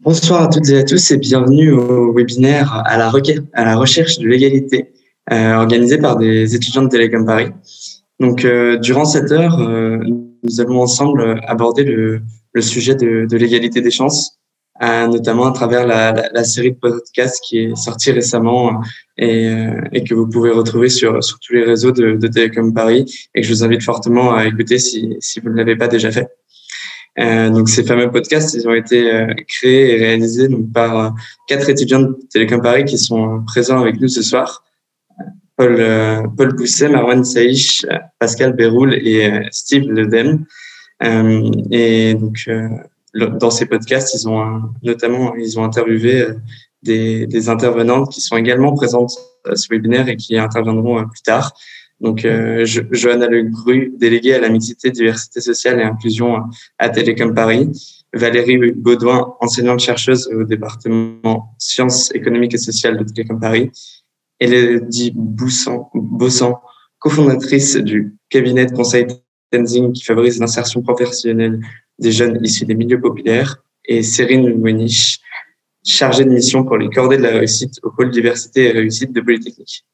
Bonsoir à toutes et à tous et bienvenue au webinaire à la recherche de l'égalité organisé par des étudiants de Télécom Paris. Donc, durant cette heure, nous allons ensemble aborder le sujet de l'égalité des chances, notamment à travers la série de podcasts qui est sortie récemment et que vous pouvez retrouver sur tous les réseaux de Télécom Paris et que je vous invite fortement à écouter si vous ne l'avez pas déjà fait. Donc ces fameux podcasts, ils ont été créés et réalisés donc par 4 étudiants de Télécom Paris qui sont présents avec nous ce soir. Paul Bousset, Marwan Saïch, Pascal Béroul et Steve Ledem. Et donc dans ces podcasts, ils ont interviewé des intervenantes qui sont également présentes à ce webinaire et qui interviendront plus tard. Donc, Johanna Legru, déléguée à la mixité, diversité sociale et inclusion à Télécom Paris. Valérie Baudouin, enseignante-chercheuse au département sciences économiques et sociales de Télécom Paris. Elodie Bossan, cofondatrice du cabinet de conseil Tenzing qui favorise l'insertion professionnelle des jeunes issus des milieux populaires. Et Cérine Mouenich, chargée de mission pour les cordées de la réussite au pôle diversité et réussite de Polytechnique.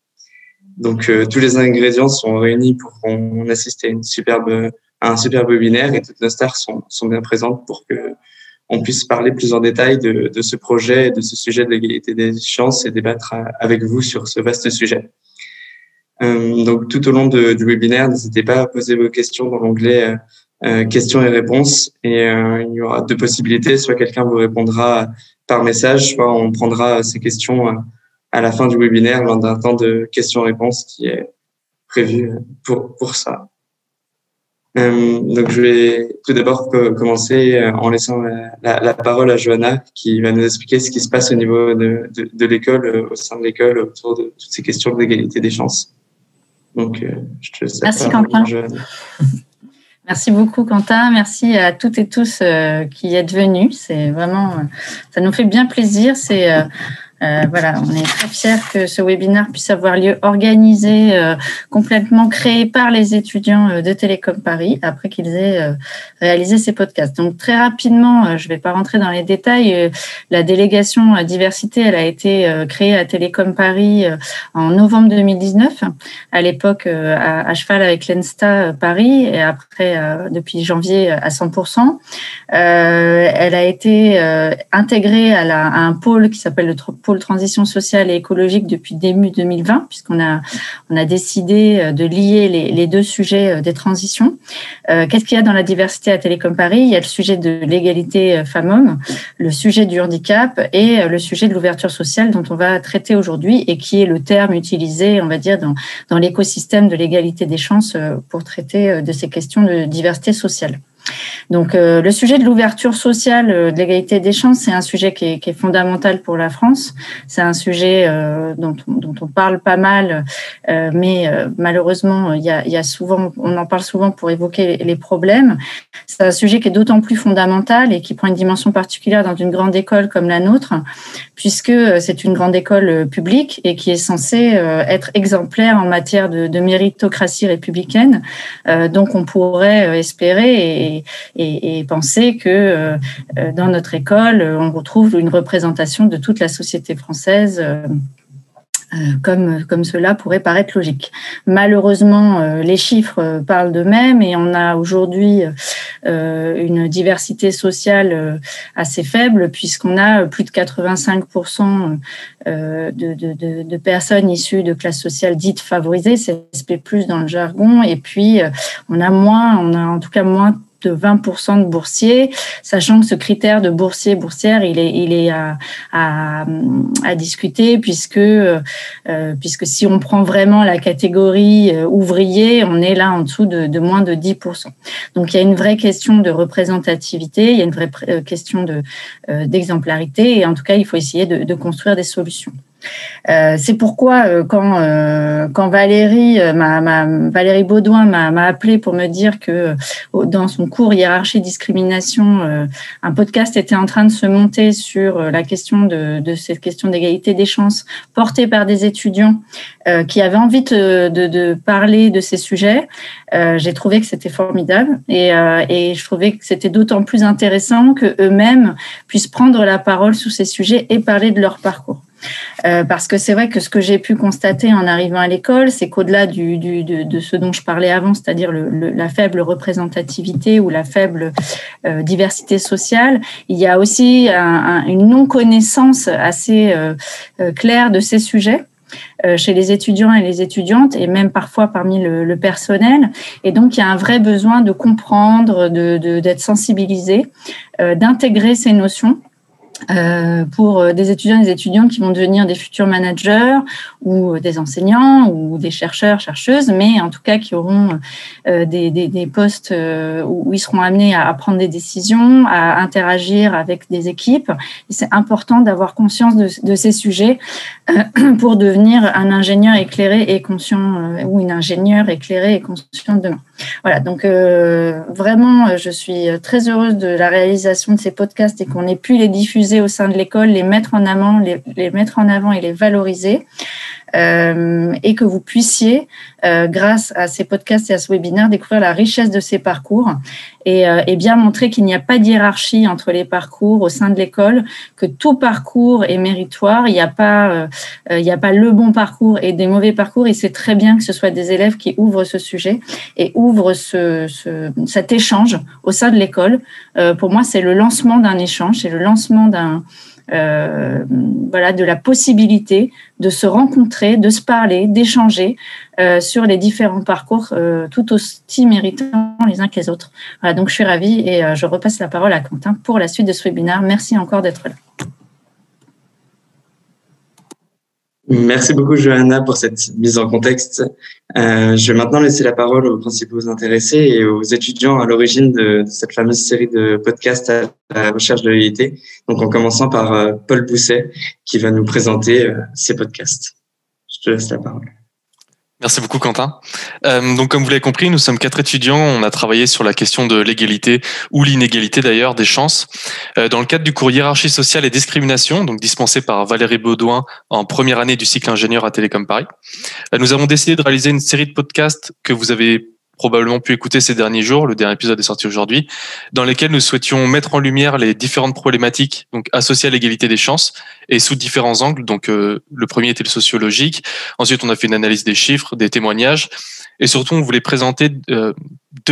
Donc, tous les ingrédients sont réunis pour qu'on assiste à un superbe webinaire et toutes nos stars sont bien présentes pour que on puisse parler plus en détail de ce projet et de ce sujet de l'égalité des chances et débattre avec vous sur ce vaste sujet. Donc, tout au long du webinaire, n'hésitez pas à poser vos questions dans l'onglet questions et réponses et il y aura 2 possibilités. Soit quelqu'un vous répondra par message, soit on prendra ces questions à la fin du webinaire lors d'un temps de questions-réponses qui est prévu pour ça. Donc, je vais tout d'abord commencer en laissant la parole à Johanna qui va nous expliquer ce qui se passe au niveau de l'école, au sein de l'école, autour de toutes ces questions d'égalité des chances. Donc, je te laisse. Merci Quentin. Johanna. Merci beaucoup Quentin, merci à toutes et tous qui êtes venus. C'est vraiment, ça nous fait bien plaisir. Voilà, on est très fiers que ce webinaire puisse avoir lieu organisé, complètement créé par les étudiants de Télécom Paris après qu'ils aient réalisé ces podcasts. Donc très rapidement, je ne vais pas rentrer dans les détails, la délégation diversité, elle a été créée à Télécom Paris en novembre 2019, à l'époque à cheval avec l'ENSTA Paris et après depuis janvier à 100%. Elle a été intégrée à un pôle qui s'appelle le pôle transition sociale et écologique depuis début 2020, puisqu'on a décidé de lier les 2 sujets des transitions. Qu'est-ce qu'il y a dans la diversité à Télécom Paris ? Il y a le sujet de l'égalité femmes-hommes, le sujet du handicap et le sujet de l'ouverture sociale dont on va traiter aujourd'hui et qui est le terme utilisé, on va dire, dans l'écosystème de l'égalité des chances pour traiter de ces questions de diversité sociale. Donc, le sujet de l'ouverture sociale, de l'égalité des chances, c'est un sujet qui est fondamental pour la France. C'est un sujet dont on parle pas mal, mais malheureusement, il y a souvent, on en parle souvent pour évoquer les problèmes. C'est un sujet qui est d'autant plus fondamental et qui prend une dimension particulière dans une grande école comme la nôtre, puisque c'est une grande école publique et qui est censée être exemplaire en matière de méritocratie républicaine. Donc, on pourrait espérer et penser que dans notre école, on retrouve une représentation de toute la société française comme cela pourrait paraître logique. Malheureusement, les chiffres parlent d'eux-mêmes et on a aujourd'hui une diversité sociale assez faible puisqu'on a plus de 85% de personnes issues de classes sociales dites favorisées, c'est SP+, dans le jargon, et puis on a en tout cas moins de 20% de boursiers, sachant que ce critère de boursière, il est à discuter puisque si on prend vraiment la catégorie ouvrier, on est là en dessous de moins de 10%. Donc il y a une vraie question de représentativité, il y a une vraie question d'exemplarité et en tout cas il faut essayer de construire des solutions. C'est pourquoi quand Valérie Baudouin m'a appelé pour me dire que dans son cours hiérarchie discrimination, un podcast était en train de se monter sur la question de cette question d'égalité des chances portée par des étudiants qui avaient envie de parler de ces sujets. J'ai trouvé que c'était formidable et je trouvais que c'était d'autant plus intéressant que eux-mêmes puissent prendre la parole sur ces sujets et parler de leur parcours. Parce que c'est vrai que ce que j'ai pu constater en arrivant à l'école, c'est qu'au-delà de ce dont je parlais avant, c'est-à-dire la faible représentativité ou la faible diversité sociale, il y a aussi une non-connaissance assez claire de ces sujets chez les étudiants et les étudiantes et même parfois parmi le personnel. Et donc, il y a un vrai besoin de comprendre, d'être sensibilisé, d'intégrer ces notions pour des étudiants et des étudiantes qui vont devenir des futurs managers ou des enseignants ou des chercheurs, chercheuses, mais en tout cas qui auront des postes où ils seront amenés à prendre des décisions, à interagir avec des équipes. Et c'est important d'avoir conscience de ces sujets pour devenir un ingénieur éclairé et conscient ou une ingénieure éclairée et consciente demain. Voilà, donc vraiment, je suis très heureuse de la réalisation de ces podcasts et qu'on ait pu les diffuser au sein de l'école, les mettre en avant, les mettre en avant et les valoriser. Et que vous puissiez, grâce à ces podcasts et à ce webinaire, découvrir la richesse de ces parcours et bien montrer qu'il n'y a pas de hiérarchie entre les parcours au sein de l'école, que tout parcours est méritoire, il n'y a pas le bon parcours et des mauvais parcours, et c'est très bien que ce soit des élèves qui ouvrent ce sujet et ouvrent cet échange au sein de l'école. Pour moi, c'est le lancement d'un échange, c'est le lancement de la possibilité de se rencontrer, de se parler, d'échanger sur les différents parcours tout aussi méritants les uns que les autres. Voilà, donc je suis ravie et je repasse la parole à Quentin pour la suite de ce webinaire. Merci encore d'être là. Merci beaucoup, Johanna, pour cette mise en contexte. Je vais maintenant laisser la parole aux principaux intéressés et aux étudiants à l'origine de cette fameuse série de podcasts à la recherche de l'égalité. Donc, en commençant par Paul Bousset, qui va nous présenter ces podcasts. Je te laisse la parole. Merci beaucoup, Quentin. Donc, comme vous l'avez compris, nous sommes 4 étudiants. On a travaillé sur la question de l'égalité ou l'inégalité d'ailleurs des chances dans le cadre du cours hiérarchie sociale et discrimination, donc dispensé par Valérie Baudouin en première année du cycle ingénieur à Télécom Paris. Nous avons décidé de réaliser une série de podcasts que vous avez probablement pu écouter ces derniers jours. Le dernier épisode est sorti aujourd'hui, dans lesquels nous souhaitions mettre en lumière les différentes problématiques donc associées à l'égalité des chances et sous différents angles. Donc, le premier était le sociologique. Ensuite, on a fait une analyse des chiffres, des témoignages. Et surtout, on voulait présenter 2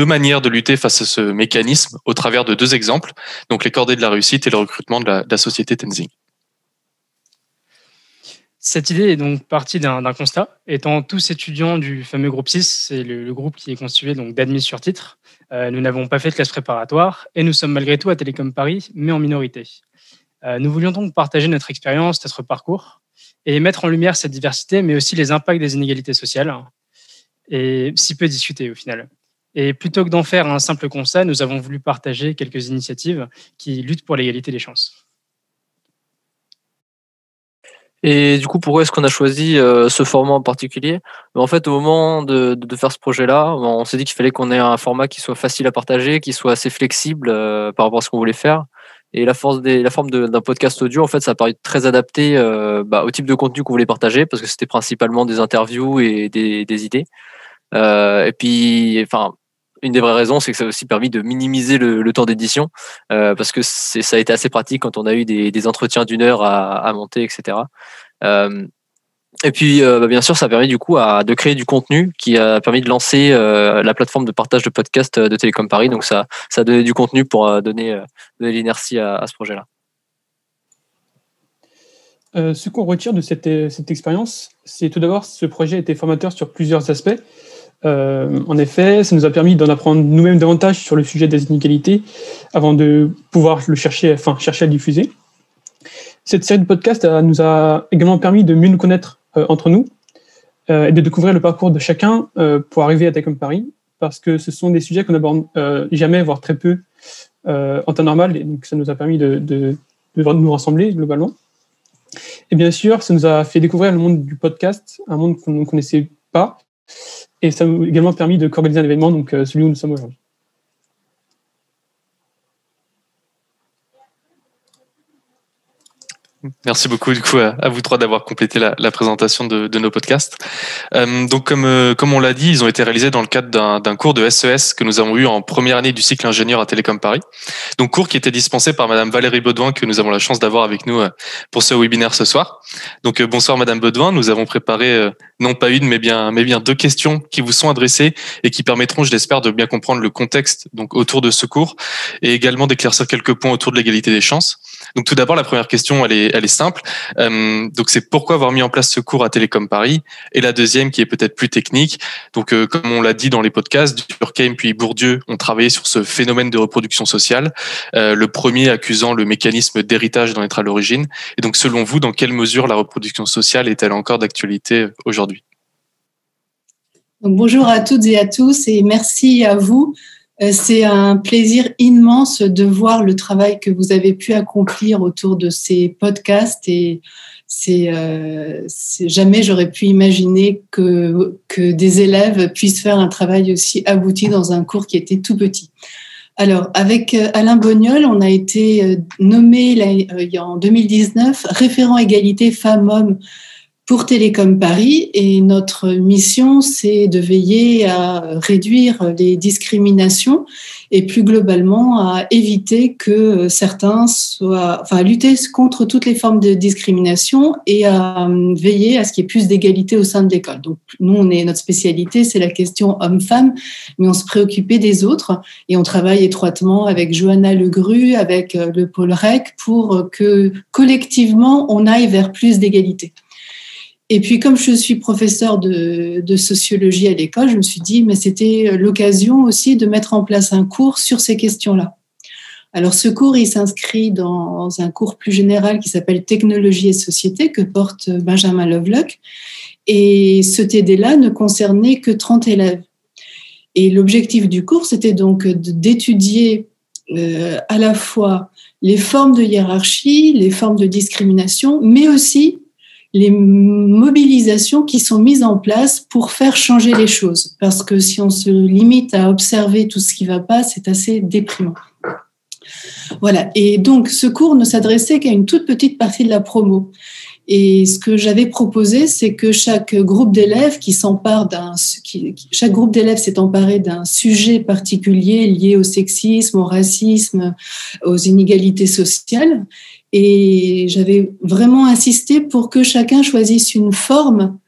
manières de lutter face à ce mécanisme au travers de 2 exemples. Donc, les cordées de la réussite et le recrutement de la société Tenzing. Cette idée est donc partie d'un constat. Étant tous étudiants du fameux groupe 6, c'est le groupe qui est constitué donc d'admis sur titre. Nous n'avons pas fait de classe préparatoire et nous sommes malgré tout à Télécom Paris, mais en minorité. Nous voulions donc partager notre expérience, notre parcours et mettre en lumière cette diversité, mais aussi les impacts des inégalités sociales et si peu discutés au final. Et plutôt que d'en faire un simple constat, nous avons voulu partager quelques initiatives qui luttent pour l'égalité des chances. Et du coup, pourquoi est-ce qu'on a choisi ce format en particulier ? En fait, au moment de faire ce projet-là, on s'est dit qu'il fallait qu'on ait un format qui soit facile à partager, qui soit assez flexible par rapport à ce qu'on voulait faire. Et la forme d'un podcast audio, en fait, ça a paru très adapté au type de contenu qu'on voulait partager, parce que c'était principalement des interviews et des idées. Et puis, une des vraies raisons, c'est que ça a aussi permis de minimiser le temps d'édition, parce que ça a été assez pratique quand on a eu des entretiens d'1 heure à monter, etc. Et puis, bien sûr, ça a permis du coup de créer du contenu qui a permis de lancer la plateforme de partage de podcasts de Télécom Paris. Donc, ça a donné du contenu pour donner l'inertie à ce projet-là. Ce qu'on retire de cette expérience, c'est tout d'abord ce projet a été formateur sur plusieurs aspects. En effet, ça nous a permis d'en apprendre nous-mêmes davantage sur le sujet des inégalités avant de pouvoir chercher à le diffuser. Cette série de podcasts nous a également permis de mieux nous connaître entre nous et de découvrir le parcours de chacun pour arriver à Télécom Paris, parce que ce sont des sujets qu'on n'aborde jamais, voire très peu en temps normal, et donc ça nous a permis de nous rassembler globalement. Et bien sûr, ça nous a fait découvrir le monde du podcast, un monde qu'on ne connaissait pas. Et ça nous a également permis de co-organiser un événement, donc celui où nous sommes aujourd'hui. Merci beaucoup du coup à vous trois d'avoir complété la présentation de nos podcasts. Donc comme on l'a dit, ils ont été réalisés dans le cadre d'un cours de SES que nous avons eu en première année du cycle ingénieur à Télécom Paris. Donc cours qui était dispensé par Madame Valérie Baudouin que nous avons la chance d'avoir avec nous pour ce webinaire ce soir. Donc bonsoir Madame Baudouin, nous avons préparé non pas une mais bien deux questions qui vous sont adressées et qui permettront, je l'espère, de bien comprendre le contexte donc autour de ce cours et également d'éclaircir quelques points autour de l'égalité des chances. Donc tout d'abord, la première question, elle est simple. Donc c'est pourquoi avoir mis en place ce cours à Télécom Paris. Et la deuxième, qui est peut-être plus technique. Donc comme on l'a dit dans les podcasts, Durkheim puis Bourdieu ont travaillé sur ce phénomène de reproduction sociale. Le premier accusant le mécanisme d'héritage d'en être à l'origine. Et donc selon vous, dans quelle mesure la reproduction sociale est-elle encore d'actualité aujourd'hui ? Donc, bonjour à toutes et à tous et merci à vous. C'est un plaisir immense de voir le travail que vous avez pu accomplir autour de ces podcasts et jamais j'aurais pu imaginer que des élèves puissent faire un travail aussi abouti dans un cours qui était tout petit. Alors, avec Alain Bognol, on a été nommé en 2019 référent égalité femmes-hommes pour Télécom Paris et notre mission, c'est de veiller à réduire les discriminations et plus globalement à éviter que à lutter contre toutes les formes de discrimination et à veiller à ce qu'il y ait plus d'égalité au sein de l'école. Donc, notre spécialité, c'est la question homme-femme, mais on se préoccupait des autres et on travaille étroitement avec Johanna Legru, avec le pôle REC pour que collectivement, on aille vers plus d'égalité. Et puis, comme je suis professeure de sociologie à l'école, je me suis dit, mais c'était l'occasion aussi de mettre en place un cours sur ces questions-là. Alors, ce cours, il s'inscrit dans un cours plus général qui s'appelle Technologie et Société, que porte Benjamin Lovelock. Et ce TD-là ne concernait que 30 élèves. Et l'objectif du cours, c'était donc d'étudier à la fois les formes de hiérarchie, les formes de discrimination, mais aussi les mobilisations qui sont mises en place pour faire changer les choses. Parce que si on se limite à observer tout ce qui ne va pas, c'est assez déprimant. Voilà. Et donc, ce cours ne s'adressait qu'à une toute petite partie de la promo. Et ce que j'avais proposé, c'est que chaque groupe d'élèves chaque groupe d'élèves s'est emparé d'un sujet particulier lié au sexisme, au racisme, aux inégalités sociales. Et j'avais vraiment insisté pour que chacun choisisse une forme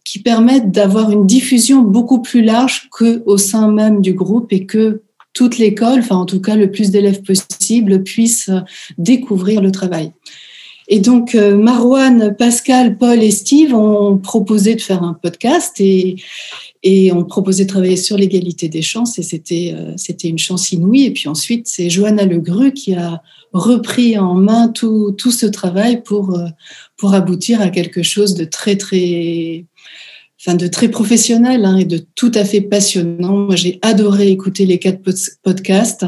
qui permette d'avoir une diffusion beaucoup plus large qu'au sein même du groupe et que toute l'école, enfin en tout cas le plus d'élèves possible, puissent découvrir le travail. Et donc Marouane, Pascal, Paul et Steve ont proposé de faire un podcast et ont proposé de travailler sur l'égalité des chances et c'était une chance inouïe. Et puis ensuite, c'est Johanna Legru qui a repris en main tout ce travail pour aboutir à quelque chose de très professionnel et de tout à fait passionnant. Moi, j'ai adoré écouter les 4 podcasts.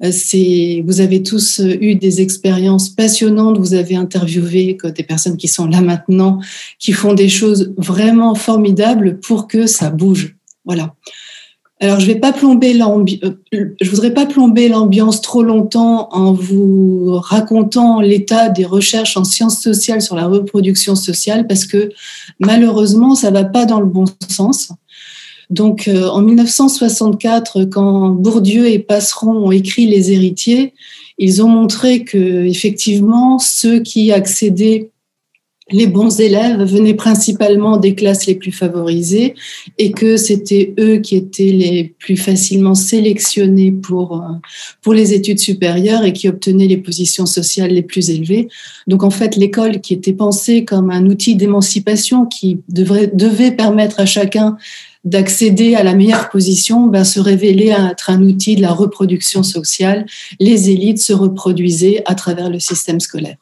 Vous avez tous eu des expériences passionnantes. Vous avez interviewé des personnes qui sont là maintenant, qui font des choses vraiment formidables pour que ça bouge. Voilà. Alors, je voudrais pas plomber l'ambiance trop longtemps en vous racontant l'état des recherches en sciences sociales sur la reproduction sociale parce que malheureusement, ça va pas dans le bon sens. Donc, en 1964, quand Bourdieu et Passeron ont écrit Les Héritiers, ils ont montré que effectivement, ceux qui accédaient les bons élèves venaient principalement des classes les plus favorisées et que c'était eux qui étaient les plus facilement sélectionnés pour les études supérieures et qui obtenaient les positions sociales les plus élevées. Donc en fait, l'école qui était pensée comme un outil d'émancipation qui devait permettre à chacun d'accéder à la meilleure position, se révélait être un outil de la reproduction sociale. Les élites se reproduisaient à travers le système scolaire.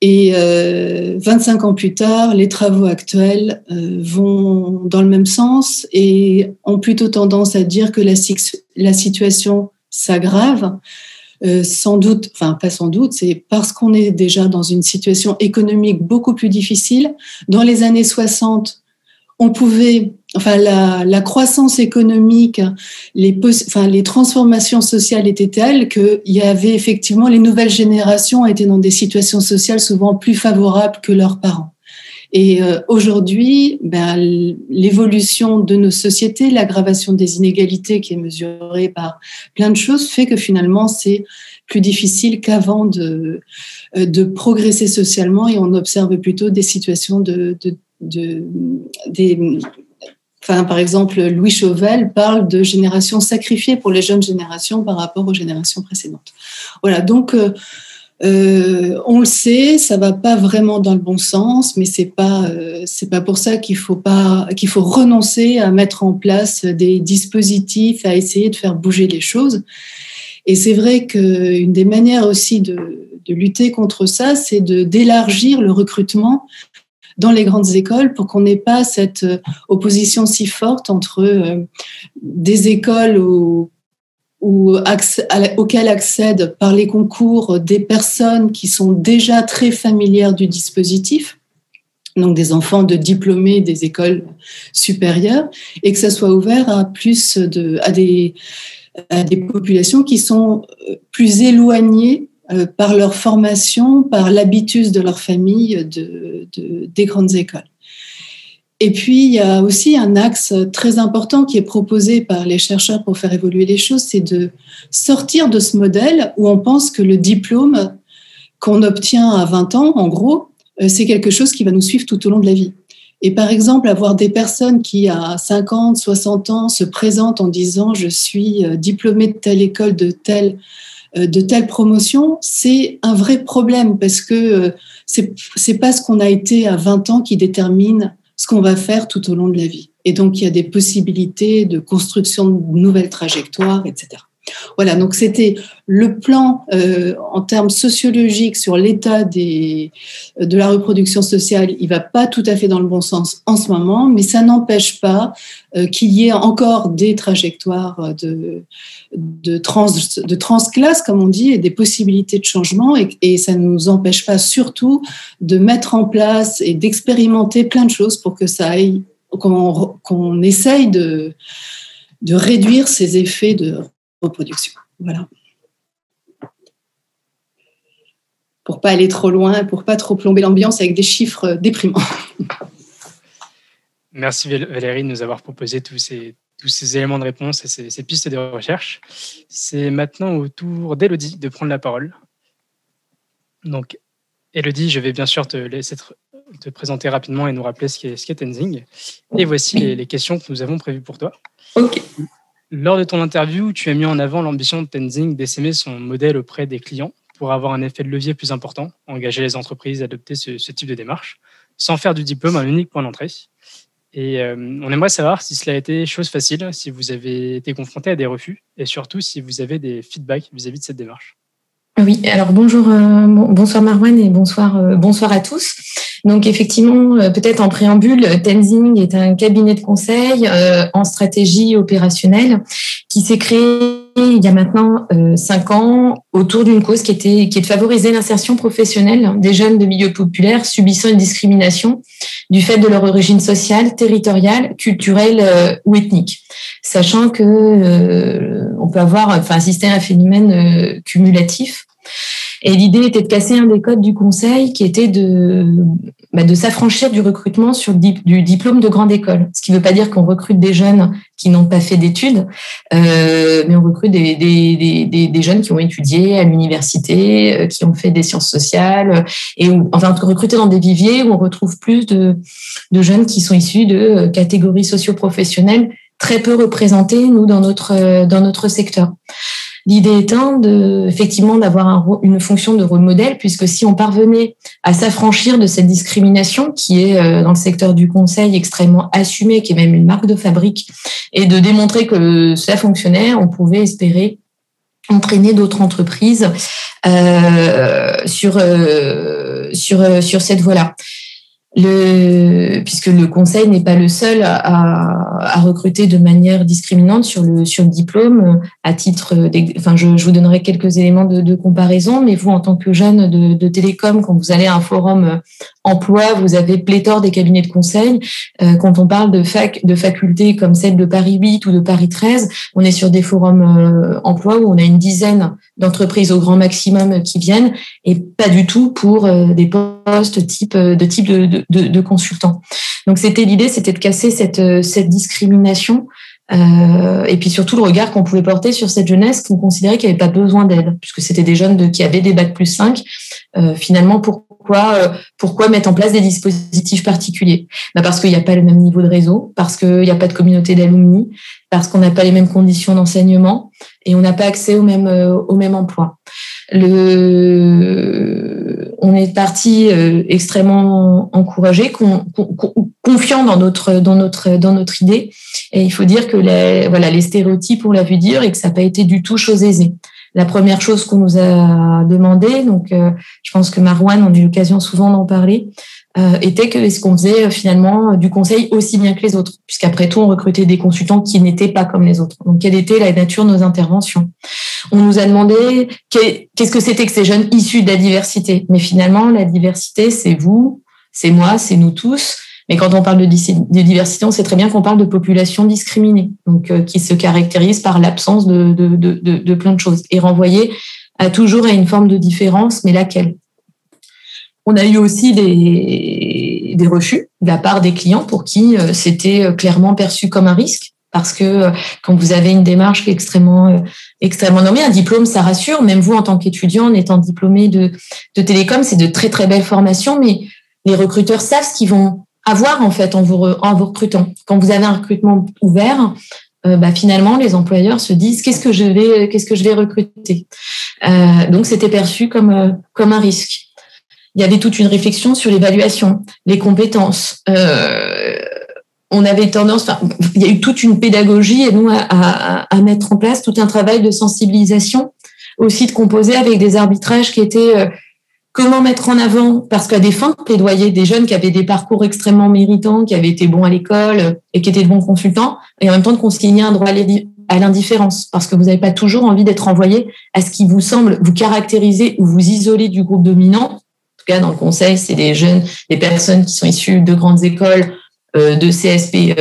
Et 25 ans plus tard, les travaux actuels vont dans le même sens et ont plutôt tendance à dire que la situation s'aggrave. sans doute, enfin pas sans doute, c'est parce qu'on est déjà dans une situation économique beaucoup plus difficile. Dans les années 60, on pouvait, enfin la croissance économique, les transformations sociales étaient telles qu'il y avait effectivement, les nouvelles générations étaient dans des situations sociales souvent plus favorables que leurs parents. Et aujourd'hui, l'évolution de nos sociétés, l'aggravation des inégalités qui est mesurée par plein de choses, fait que finalement, c'est plus difficile qu'avant de progresser socialement, et on observe plutôt des situations par exemple, Louis Chauvel parle de générations sacrifiées pour les jeunes générations par rapport aux générations précédentes. Voilà, donc on le sait, ça va pas vraiment dans le bon sens, mais c'est pas pour ça qu'il faut renoncer à mettre en place des dispositifs, à essayer de faire bouger les choses. Et c'est vrai qu'une des manières aussi de lutter contre ça, c'est d'élargir le recrutement dans les grandes écoles pour qu'on n'ait pas cette opposition si forte entre des écoles auxquelles accèdent par les concours des personnes qui sont déjà très familières du dispositif, donc des enfants de diplômés des écoles supérieures, et que ça soit ouvert à des populations qui sont plus éloignées par leur formation, par l'habitus de leur famille des grandes écoles. Et puis, il y a aussi un axe très important qui est proposé par les chercheurs pour faire évoluer les choses, c'est de sortir de ce modèle où on pense que le diplôme qu'on obtient à 20 ans, en gros, c'est quelque chose qui va nous suivre tout au long de la vie. Et par exemple, avoir des personnes qui, à 50, 60 ans, se présentent en disant « je suis diplômée de telle école, de telle promotion », c'est un vrai problème parce que c'est pas ce qu'on a été à 20 ans qui détermine ce qu'on va faire tout au long de la vie. Et donc, il y a des possibilités de construction de nouvelles trajectoires, etc. Voilà, donc c'était le plan en termes sociologiques sur l'état de la reproduction sociale. Il ne va pas tout à fait dans le bon sens en ce moment, mais ça n'empêche pas qu'il y ait encore des trajectoires de transclasse, comme on dit, et des possibilités de changement, et ça ne nous empêche pas surtout de mettre en place et d'expérimenter plein de choses pour que ça aille, qu'on essaye de réduire ces effets de reproduction. Voilà. Pour pas aller trop loin, pour pas trop plomber l'ambiance avec des chiffres déprimants. Merci Valérie de nous avoir proposé tous ces éléments de réponse et ces pistes de recherche. C'est maintenant au tour d'Élodie de prendre la parole. Donc, Élodie, je vais bien sûr te laisser te présenter rapidement et nous rappeler ce qu'est Tenzing. Et voici les questions que nous avons prévues pour toi. Ok. Lors de ton interview, tu as mis en avant l'ambition de Tenzing d'essaimer son modèle auprès des clients pour avoir un effet de levier plus important, engager les entreprises à adopter ce type de démarche, sans faire du diplôme un unique point d'entrée. Et on aimerait savoir si cela a été chose facile, si vous avez été confronté à des refus, et surtout si vous avez des feedbacks vis-à-vis de cette démarche. Oui, alors bonsoir Marwan et bonsoir à tous. Donc effectivement, peut-être en préambule, Tenzing est un cabinet de conseil en stratégie opérationnelle qui s'est créé il y a maintenant 5 ans autour d'une cause qui est de favoriser l'insertion professionnelle des jeunes de milieux populaires subissant une discrimination du fait de leur origine sociale, territoriale, culturelle ou ethnique, sachant que on peut assister à un phénomène cumulatif. Et l'idée était de casser un des codes du conseil qui était de s'affranchir du recrutement du diplôme de grande école. Ce qui ne veut pas dire qu'on recrute des jeunes qui n'ont pas fait d'études, mais on recrute des jeunes qui ont étudié à l'université, qui ont fait des sciences sociales, recrutés dans des viviers où on retrouve plus de jeunes qui sont issus de catégories socio-professionnelles très peu représentées, nous, dans notre secteur. L'idée étant effectivement d'avoir une fonction de rôle modèle, puisque si on parvenait à s'affranchir de cette discrimination qui est dans le secteur du conseil extrêmement assumée, qui est même une marque de fabrique, et de démontrer que ça fonctionnait, on pouvait espérer entraîner d'autres entreprises sur cette voie-là. puisque le conseil n'est pas le seul à recruter de manière discriminante sur le diplôme. À titre, je vous donnerai quelques éléments de comparaison, mais vous, en tant que jeune de télécom, quand vous allez à un forum emploi, vous avez pléthore des cabinets de conseil. Quand on parle de facultés comme celle de Paris 8 ou de Paris 13, on est sur des forums emploi où on a une dizaine d'entreprises au grand maximum qui viennent, et pas du tout pour des postes type de consultants. Donc l'idée, c'était de casser cette discrimination, et puis surtout le regard qu'on pouvait porter sur cette jeunesse qu'on considérait qu'il n'y avait pas besoin d'aide, puisque c'était des jeunes qui avaient des bac+5. Finalement, pourquoi mettre en place des dispositifs particuliers? Parce qu'il n'y a pas le même niveau de réseau, parce qu'il n'y a pas de communauté d'alumni, parce qu'on n'a pas les mêmes conditions d'enseignement et on n'a pas accès au même emploi. On est parti extrêmement encouragé, confiant dans notre idée. Et il faut dire que les stéréotypes, on l'a vu dire, et que ça n'a pas été du tout chose aisée. La première chose qu'on nous a demandé, donc je pense que Marwan, on a eu l'occasion souvent d'en parler, était que est-ce qu'on faisait finalement du conseil aussi bien que les autres, puisqu'après tout, on recrutait des consultants qui n'étaient pas comme les autres. Donc, quelle était la nature de nos interventions? On nous a demandé qu'est-ce que c'était que ces jeunes issus de la diversité. Mais finalement, la diversité, c'est vous, c'est moi, c'est nous tous. Mais quand on parle de diversité, on sait très bien qu'on parle de population discriminée, donc qui se caractérise par l'absence de plein de choses et renvoyée toujours à une forme de différence, mais laquelle? On a eu aussi des refus de la part des clients pour qui c'était clairement perçu comme un risque, parce que quand vous avez une démarche qui est extrêmement normée, un diplôme, ça rassure. Même vous, en tant qu'étudiant, en étant diplômé de télécom, c'est de très très belles formations, mais les recruteurs savent ce qu'ils vont avoir en fait en vous recrutant. Quand vous avez un recrutement ouvert, finalement les employeurs se disent qu'est-ce que je vais recruter. Donc c'était perçu comme un risque. Il y avait toute une réflexion sur l'évaluation, les compétences. On avait tendance, il y a eu toute une pédagogie et nous à mettre en place tout un travail de sensibilisation, aussi de composer avec des arbitrages qui étaient comment mettre en avant, parce qu'à des fins de plaidoyer, des jeunes qui avaient des parcours extrêmement méritants, qui avaient été bons à l'école et qui étaient de bons consultants, et en même temps de consigner un droit à l'indifférence, parce que vous n'avez pas toujours envie d'être envoyé à ce qui vous semble vous caractériser ou vous isoler du groupe dominant. En tout cas, dans le conseil, c'est des personnes qui sont issues de grandes écoles, de CSP+.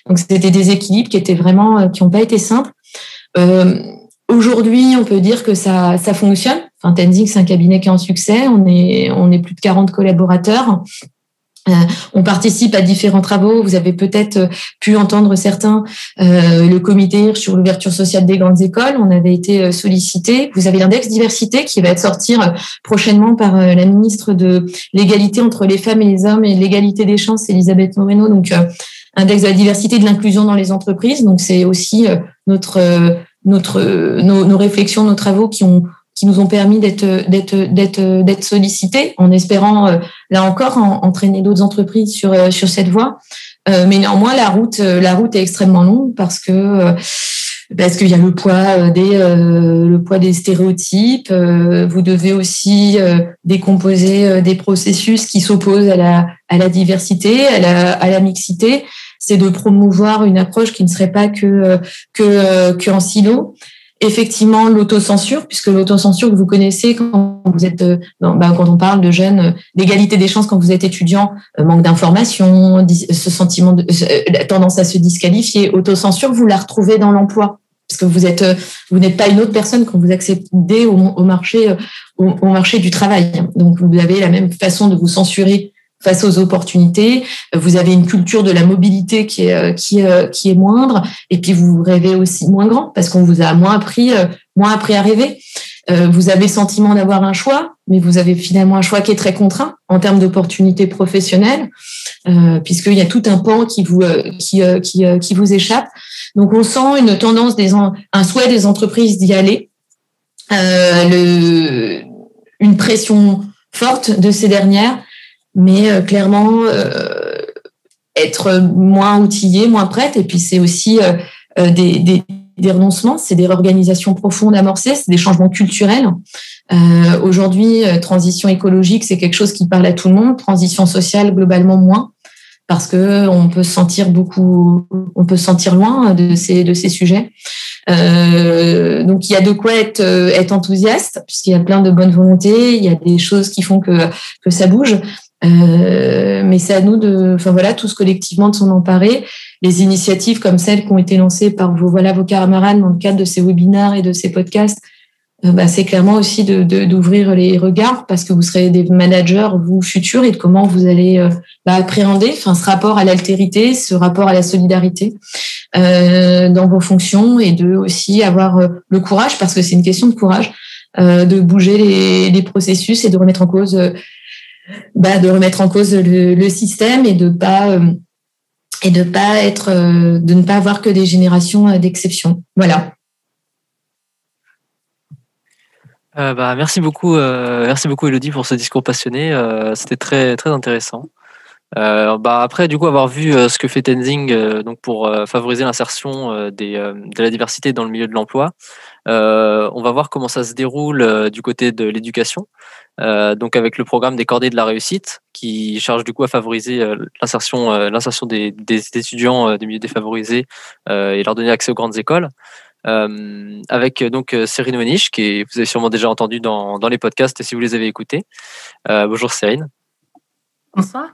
Donc, c'était des équilibres qui étaient vraiment, qui n'ont pas été simples. Aujourd'hui, on peut dire que ça fonctionne. Tenzing, c'est un cabinet qui est en succès. On est plus de 40 collaborateurs. On participe à différents travaux. Vous avez peut-être pu entendre certains, le comité Hirsch sur l'ouverture sociale des grandes écoles. On avait été sollicité. Vous avez l'index diversité qui va sortir prochainement par la ministre de l'égalité entre les femmes et les hommes et l'égalité des chances, Elisabeth Moreno. Donc, index de la diversité et de l'inclusion dans les entreprises. Donc, c'est aussi nos réflexions, nos travaux qui nous ont permis d'être sollicités, en espérant, là encore, entraîner d'autres entreprises sur cette voie. Mais néanmoins, la route est extrêmement longue parce qu'il y a le poids des stéréotypes. Vous devez aussi décomposer des processus qui s'opposent à la diversité, à la mixité. C'est de promouvoir une approche qui ne serait pas que en silo. Effectivement, l'autocensure, puisque l'autocensure que vous connaissez quand vous êtes quand on parle de jeunes, d'égalité des chances quand vous êtes étudiant, manque d'information, ce sentiment tendance à se disqualifier, autocensure, vous la retrouvez dans l'emploi, parce que vous n'êtes pas une autre personne quand vous accédez au marché du travail. Donc vous avez la même façon de vous censurer face aux opportunités, vous avez une culture de la mobilité qui est moindre, et puis vous rêvez aussi moins grand parce qu'on vous a moins appris à rêver. Vous avez le sentiment d'avoir un choix, mais vous avez finalement un choix qui est très contraint en termes d'opportunités professionnelles, puisqu'il y a tout un pan qui vous échappe. Donc on sent une tendance un souhait des entreprises d'y aller, une pression forte de ces dernières. Mais clairement, être moins outillée, moins prête. Et puis, c'est aussi des des renoncements, c'est des réorganisations profondes amorcées, c'est des changements culturels. Aujourd'hui, transition écologique, c'est quelque chose qui parle à tout le monde. Transition sociale, globalement moins, parce que on peut se sentir loin de ces sujets. Donc il y a de quoi être enthousiaste, puisqu'il y a plein de bonnes volontés, il y a des choses qui font que ça bouge. Mais c'est à nous tous collectivement de s'en emparer. Les initiatives comme celles qui ont été lancées par vos camarades dans le cadre de ces webinaires et de ces podcasts, c'est clairement aussi d'ouvrir les regards, parce que vous serez des managers, vous, futurs, et de comment vous allez appréhender ce rapport à l'altérité, ce rapport à la solidarité dans vos fonctions, et de aussi avoir le courage, parce que c'est une question de courage, de bouger les processus et de remettre en cause le système, et de ne pas avoir que des générations d'exception. Voilà. Merci beaucoup Élodie pour ce discours passionné. C'était très très intéressant. Après, du coup, avoir vu ce que fait Tenzing donc pour favoriser l'insertion de la diversité dans le milieu de l'emploi, on va voir comment ça se déroule du côté de l'éducation. Donc avec le programme des cordées de la réussite, qui charge du coup à favoriser l'insertion des étudiants des milieux défavorisés et leur donner accès aux grandes écoles. Avec donc Cérine Wenich, vous avez sûrement déjà entendu dans les podcasts si vous les avez écoutés. Bonjour Cérine. Bonsoir.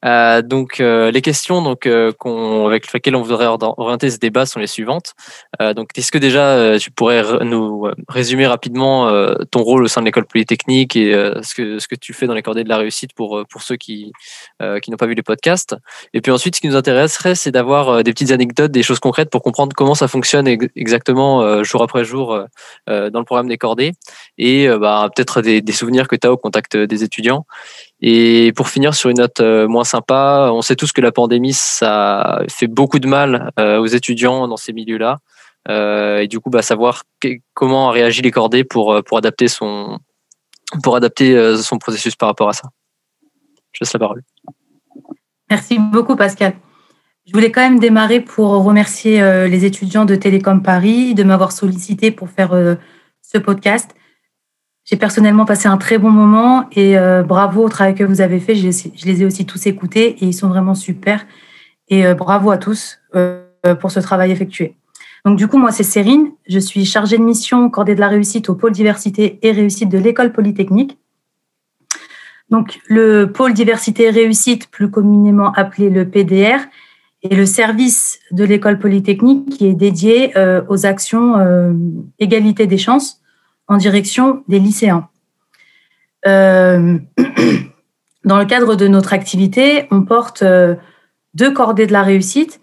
Les questions avec lesquelles on voudrait orienter ce débat sont les suivantes. Est-ce que déjà tu pourrais nous résumer rapidement ton rôle au sein de l'école polytechnique et ce que tu fais dans les cordées de la réussite pour ceux qui n'ont pas vu les podcasts. Et puis ensuite, ce qui nous intéresserait, c'est d'avoir des petites anecdotes, des choses concrètes pour comprendre comment ça fonctionne exactement jour après jour dans le programme des cordées, et peut-être des souvenirs que tu as au contact des étudiants. Et pour finir sur une note moins sympa, on sait tous que la pandémie, ça fait beaucoup de mal aux étudiants dans ces milieux-là. Et du coup, savoir comment a réagi les cordées pour adapter son processus par rapport à ça. Je laisse la parole. Merci beaucoup, Pascal. Je voulais quand même démarrer pour remercier les étudiants de Télécom Paris de m'avoir sollicité pour faire ce podcast. J'ai personnellement passé un très bon moment et bravo au travail que vous avez fait. Je les ai aussi tous écoutés et ils sont vraiment super. Et bravo à tous pour ce travail effectué. Donc du coup, moi, c'est Cérine. Je suis chargée de mission cordée de la réussite au pôle diversité et réussite de l'école polytechnique. Donc le pôle diversité et réussite, plus communément appelé le PDR, est le service de l'école polytechnique qui est dédié aux actions égalité des chances en direction des lycéens. Dans le cadre de notre activité, on porte 2 cordées de la réussite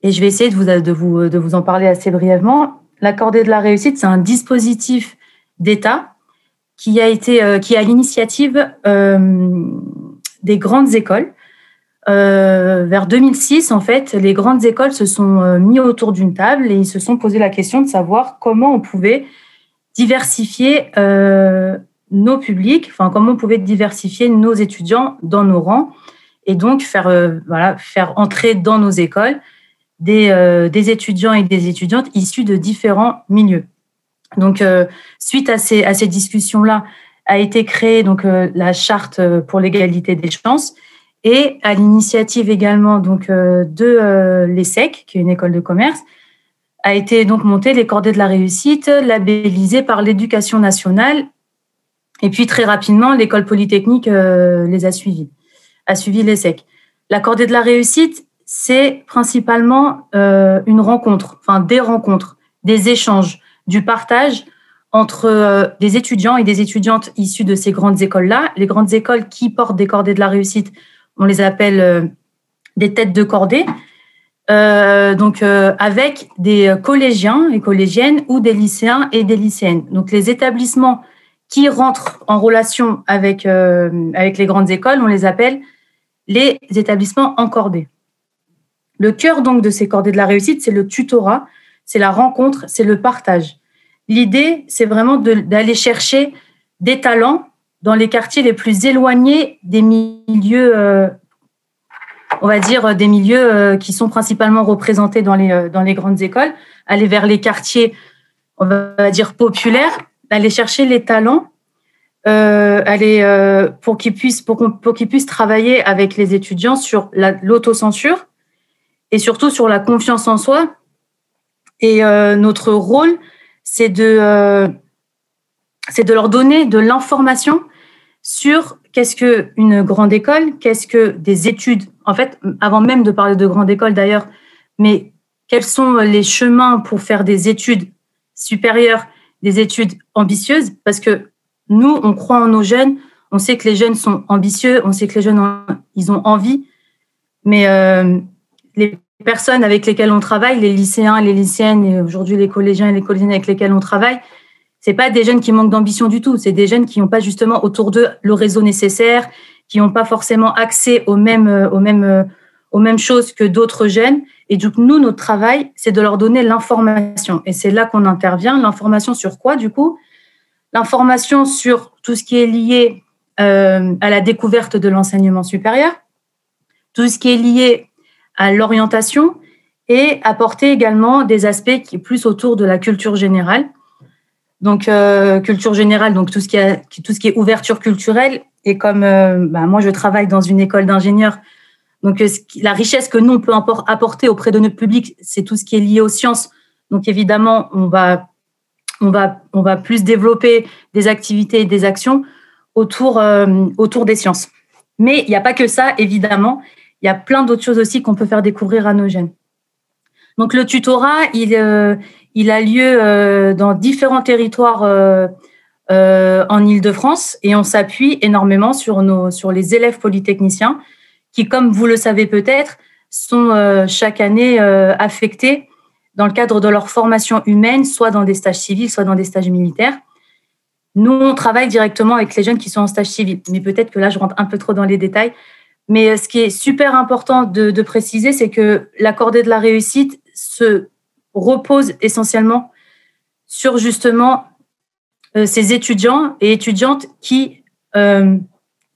et je vais essayer de vous en parler assez brièvement. La cordée de la réussite, c'est un dispositif d'État qui a l'initiative des grandes écoles. Vers 2006, en fait, les grandes écoles se sont mis autour d'une table et ils se sont posé la question de savoir comment on pouvait diversifier nos publics, comment on pouvait diversifier nos étudiants dans nos rangs et donc faire entrer dans nos écoles des étudiants et des étudiantes issus de différents milieux. Donc, suite à ces discussions-là, a été créée la charte pour l'égalité des chances et à l'initiative également de l'ESSEC, qui est une école de commerce, a été donc montée les cordées de la réussite, labellisées par l'Éducation nationale. Et puis, très rapidement, l'école polytechnique les a suivi l'ESSEC. La cordée de la réussite, c'est principalement des rencontres, des échanges, du partage entre des étudiants et des étudiantes issus de ces grandes écoles-là. Les grandes écoles qui portent des cordées de la réussite, on les appelle des têtes de cordée. Avec des collégiens et collégiennes ou des lycéens et des lycéennes. Donc, les établissements qui rentrent en relation avec les grandes écoles, on les appelle les établissements encordés. Le cœur donc de ces cordées de la réussite, c'est le tutorat, c'est la rencontre, c'est le partage. L'idée, c'est vraiment d'aller chercher des talents dans les quartiers les plus éloignés des milieux des milieux qui sont principalement représentés dans les grandes écoles. aller vers les quartiers, on va dire populaires, aller chercher les talents, pour qu'ils puissent travailler avec les étudiants sur l'autocensure et surtout sur la confiance en soi. Et notre rôle, c'est de leur donner de l'information sur qu'est-ce qu'une grande école, qu'est-ce que des études. En fait, avant même de parler de grande école d'ailleurs, mais quels sont les chemins pour faire des études supérieures, des études ambitieuses, parce que nous, on croit en nos jeunes, on sait que les jeunes sont ambitieux, on sait que les jeunes, ils ont envie, mais les personnes avec lesquelles on travaille, les lycéens, les lycéennes, et aujourd'hui les collégiens et les collégiennes avec lesquels on travaille, c'est pas des jeunes qui manquent d'ambition du tout, c'est des jeunes qui n'ont pas justement autour d'eux le réseau nécessaire, qui n'ont pas forcément accès aux mêmes choses que d'autres jeunes. Et du coup, nous, notre travail, c'est de leur donner l'information. Et c'est là qu'on intervient. L'information sur quoi, du coup ? L'information sur tout ce qui est lié à la découverte de l'enseignement supérieur, tout ce qui est lié à l'orientation et apporter également des aspects qui sont plus autour de la culture générale. Donc, culture générale, donc tout ce qui est ouverture culturelle. Et comme moi, je travaille dans une école d'ingénieurs, donc la richesse que nous, on peut apporter auprès de notre public, c'est tout ce qui est lié aux sciences. Donc, évidemment, on va plus développer des activités et des actions autour des sciences. Mais il n'y a pas que ça, évidemment. Il y a plein d'autres choses aussi qu'on peut faire découvrir à nos jeunes. Donc, le tutorat, il a lieu dans différents territoires en Île-de-France et on s'appuie énormément sur les élèves polytechniciens qui, comme vous le savez peut-être, sont chaque année affectés dans le cadre de leur formation humaine, soit dans des stages civils, soit dans des stages militaires. Nous, on travaille directement avec les jeunes qui sont en stage civil, mais peut-être que là, je rentre un peu trop dans les détails. Mais ce qui est super important de préciser, c'est que la cordée de la réussite se repose essentiellement sur justement ces étudiants et étudiantes qui donnent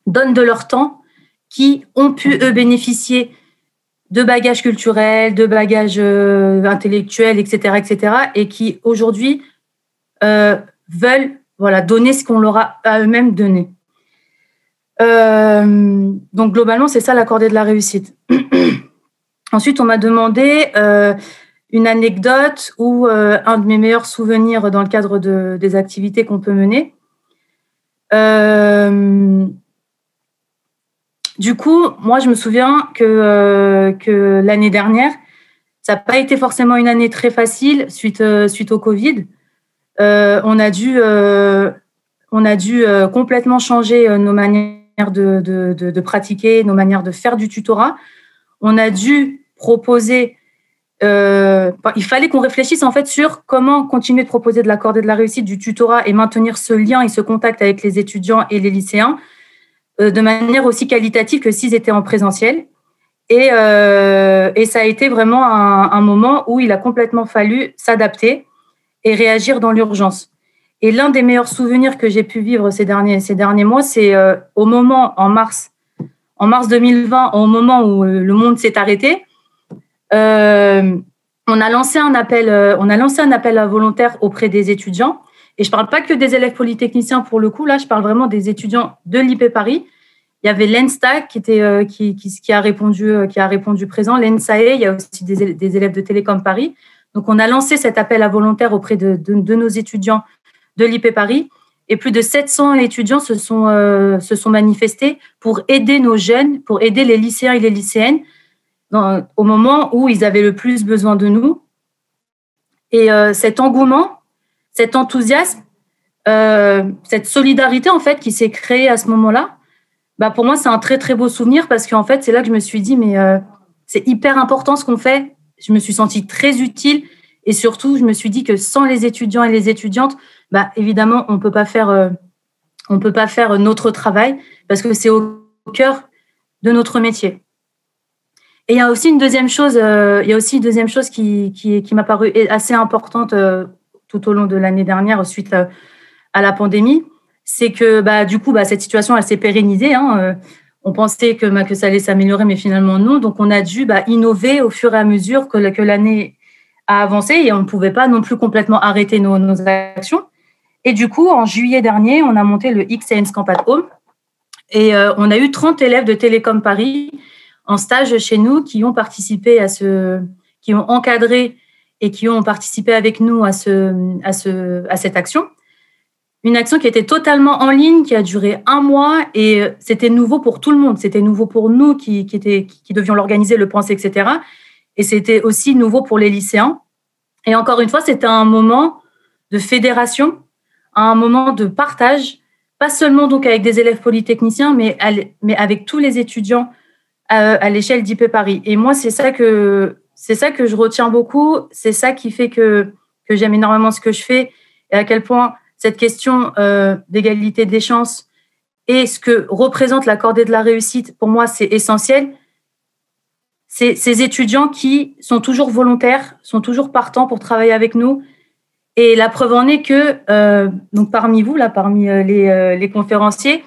de leur temps, qui ont pu, eux, bénéficier de bagages culturels, de bagages intellectuels, etc., et qui, aujourd'hui, veulent donner ce qu'on leur a à eux-mêmes donné. Donc, globalement, c'est ça la cordée de la réussite. Ensuite, on m'a demandé une anecdote ou un de mes meilleurs souvenirs dans le cadre des activités qu'on peut mener. Du coup, moi, je me souviens que l'année dernière, ça n'a pas été forcément une année très facile suite au Covid. On a dû complètement changer nos manières de pratiquer, nos manières de faire du tutorat. On a dû proposer, il fallait qu'on réfléchisse en fait sur comment continuer de proposer de la cordée de la réussite, du tutorat et maintenir ce lien et ce contact avec les étudiants et les lycéens de manière aussi qualitative que s'ils étaient en présentiel. Et ça a été vraiment un moment où il a complètement fallu s'adapter et réagir dans l'urgence. Et l'un des meilleurs souvenirs que j'ai pu vivre ces derniers mois, c'est au moment, en mars 2020, au moment où le monde s'est arrêté, on a lancé un appel à volontaires auprès des étudiants. Et je ne parle pas que des élèves polytechniciens pour le coup, là, je parle vraiment des étudiants de l'IP Paris. Il y avait l'ENSTA qui a répondu présent, l'ENSAE, il y a aussi des élèves de Télécom Paris. Donc, on a lancé cet appel à volontaires auprès de nos étudiants de l'IP Paris. Et plus de 700 étudiants se sont manifestés pour aider nos jeunes, pour aider les lycéens et les lycéennes au moment où ils avaient le plus besoin de nous. Et cet engouement, cet enthousiasme, cette solidarité en fait qui s'est créée à ce moment-là, pour moi c'est un très très beau souvenir parce qu'en fait c'est là que je me suis dit mais c'est hyper important ce qu'on fait. Je me suis sentie très utile et surtout je me suis dit que sans les étudiants et les étudiantes, évidemment on peut pas faire notre travail parce que c'est au cœur de notre métier. Et il y a aussi une deuxième chose, qui m'a paru assez importante tout au long de l'année dernière suite à la pandémie, c'est que du coup cette situation elle s'est pérennisée. On pensait que ça allait s'améliorer, mais finalement non. Donc on a dû innover au fur et à mesure que l'année à avancer et on ne pouvait pas non plus complètement arrêter nos actions. Et du coup, en juillet dernier, on a monté le X-Science Camp at Home et on a eu 30 élèves de Télécom Paris en stage chez nous qui ont participé qui ont encadré et qui ont participé avec nous à cette action. Une action qui était totalement en ligne, qui a duré 1 mois et c'était nouveau pour tout le monde. C'était nouveau pour nous qui devions l'organiser, le penser, etc. Et c'était aussi nouveau pour les lycéens. Et encore une fois, c'était un moment de fédération, un moment de partage, pas seulement donc avec des élèves polytechniciens, mais avec tous les étudiants à l'échelle d'IP Paris. Et moi, c'est ça que je retiens beaucoup. C'est ça qui fait que j'aime énormément ce que je fais et à quel point cette question d'égalité des chances et ce que représente la cordée de la réussite, pour moi, c'est essentiel. C'est ces étudiants qui sont toujours volontaires, sont toujours partants pour travailler avec nous. Et la preuve en est que, donc parmi vous, là, parmi les conférenciers,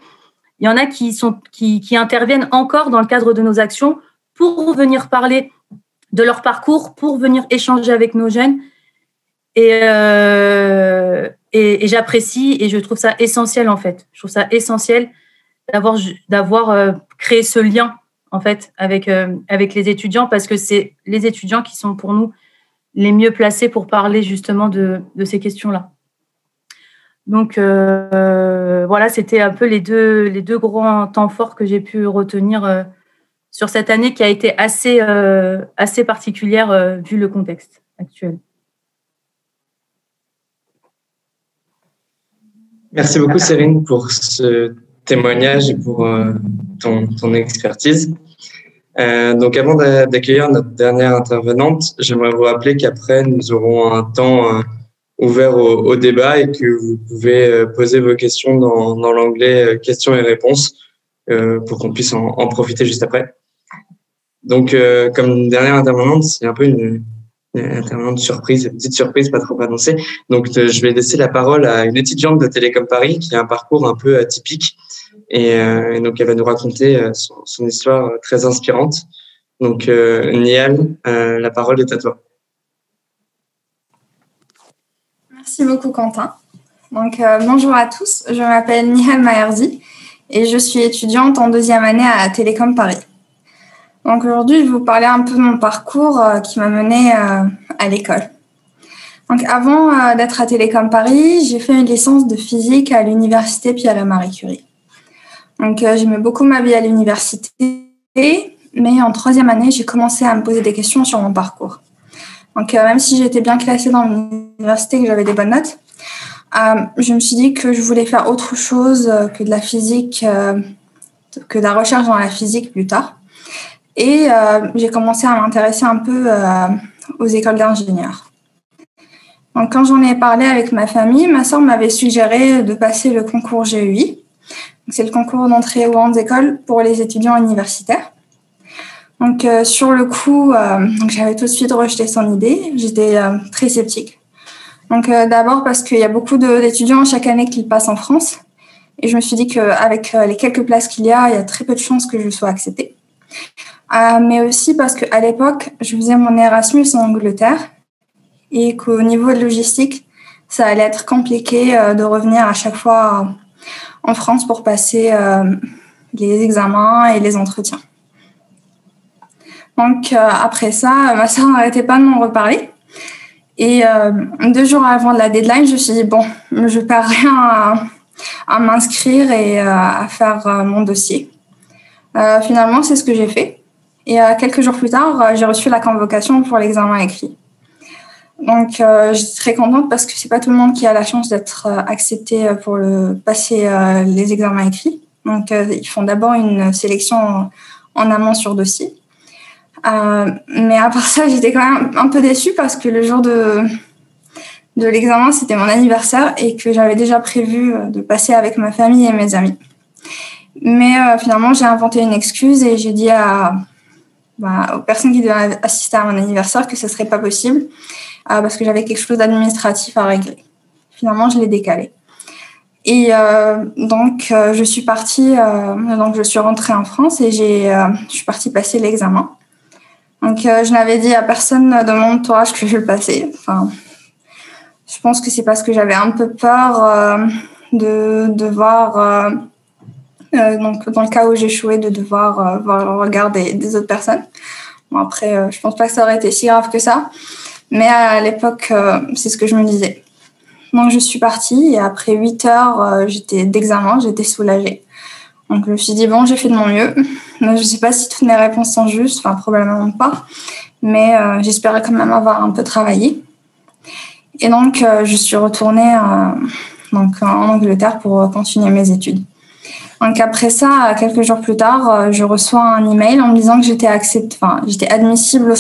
il y en a qui interviennent encore dans le cadre de nos actions pour venir parler de leur parcours, pour venir échanger avec nos jeunes. Et j'apprécie et je trouve ça essentiel, en fait. Je trouve ça essentiel d'avoir créé ce lien, en fait, avec les étudiants, parce que c'est les étudiants qui sont pour nous les mieux placés pour parler justement de ces questions-là. Donc, voilà, c'était un peu les deux grands temps forts que j'ai pu retenir sur cette année qui a été assez particulière vu le contexte actuel. Merci beaucoup, Céline, pour ce témoignage et pour ton expertise. Donc, avant d'accueillir notre dernière intervenante, j'aimerais vous rappeler qu'après, nous aurons un temps ouvert au débat et que vous pouvez poser vos questions dans l'onglet questions et réponses pour qu'on puisse en profiter juste après. Donc, comme dernière intervenante, c'est un peu une intervenante surprise, une petite surprise, pas trop annoncée. Donc, je vais laisser la parole à une étudiante de Télécom Paris qui a un parcours un peu atypique. Et donc, elle va nous raconter son histoire très inspirante. Donc, Nihal, la parole est à toi. Merci beaucoup, Quentin. Donc, bonjour à tous. Je m'appelle Nihal Maherzi et je suis étudiante en 2e année à Télécom Paris. Donc, aujourd'hui, je vais vous parler un peu de mon parcours qui m'a menée à l'école. Donc, avant d'être à Télécom Paris, j'ai fait une licence de physique à l'université puis à la Marie Curie. Donc, j'aimais beaucoup ma vie à l'université, mais en 3e année, j'ai commencé à me poser des questions sur mon parcours. Donc, même si j'étais bien classée dans l'université et que j'avais des bonnes notes, je me suis dit que je voulais faire autre chose que de la physique, que de la recherche dans la physique plus tard. Et j'ai commencé à m'intéresser un peu aux écoles d'ingénieurs. Donc, quand j'en ai parlé avec ma famille, ma sœur m'avait suggéré de passer le concours GEI. C'est le concours d'entrée aux grandes écoles pour les étudiants universitaires. Donc, sur le coup, j'avais tout de suite rejeté son idée. J'étais très sceptique. Donc, d'abord parce qu'il y a beaucoup d'étudiants chaque année qui passent en France. Et je me suis dit qu'avec les quelques places qu'il y a très peu de chances que je sois acceptée. Mais aussi parce qu'à l'époque, je faisais mon Erasmus en Angleterre et qu'au niveau de logistique, ça allait être compliqué de revenir à chaque fois en France pour passer les examens et les entretiens. Donc, après ça, ma sœur n'arrêtait pas de m'en reparler. Et 2 jours avant la deadline, je me suis dit, bon, je ne perds rien à m'inscrire et à faire mon dossier. Finalement, c'est ce que j'ai fait. Et quelques jours plus tard, j'ai reçu la convocation pour l'examen écrit. Donc, j'étais très contente parce que c'est pas tout le monde qui a la chance d'être accepté pour passer les examens écrits. Donc, ils font d'abord une sélection en amont sur dossier. Mais à part ça, j'étais quand même un peu déçue parce que le jour de l'examen, c'était mon anniversaire et que j'avais déjà prévu de passer avec ma famille et mes amis. Mais finalement, j'ai inventé une excuse et j'ai dit aux personnes qui devaient assister à mon anniversaire que ce ne serait pas possible parce que j'avais quelque chose d'administratif à régler. Finalement, je l'ai décalé. Et donc, je suis partie, donc je suis rentrée en France et je suis partie passer l'examen. Donc, je n'avais dit à personne de mon entourage que je le passais. Enfin, je pense que c'est parce que j'avais un peu peur de devoir, donc dans le cas où j'échouais, de devoir voir le regard des autres personnes. Bon, après, je pense pas que ça aurait été si grave que ça. Mais à l'époque, c'est ce que je me disais. Donc, je suis partie et après 8 heures d'examen, j'étais soulagée. Donc, je me suis dit, bon, j'ai fait de mon mieux. Je ne sais pas si toutes mes réponses sont justes, enfin, probablement pas. Mais j'espérais quand même avoir un peu travaillé. Et donc, je suis retournée en Angleterre pour continuer mes études. Donc, après ça, quelques jours plus tard, je reçois un email en me disant que j'étais admissible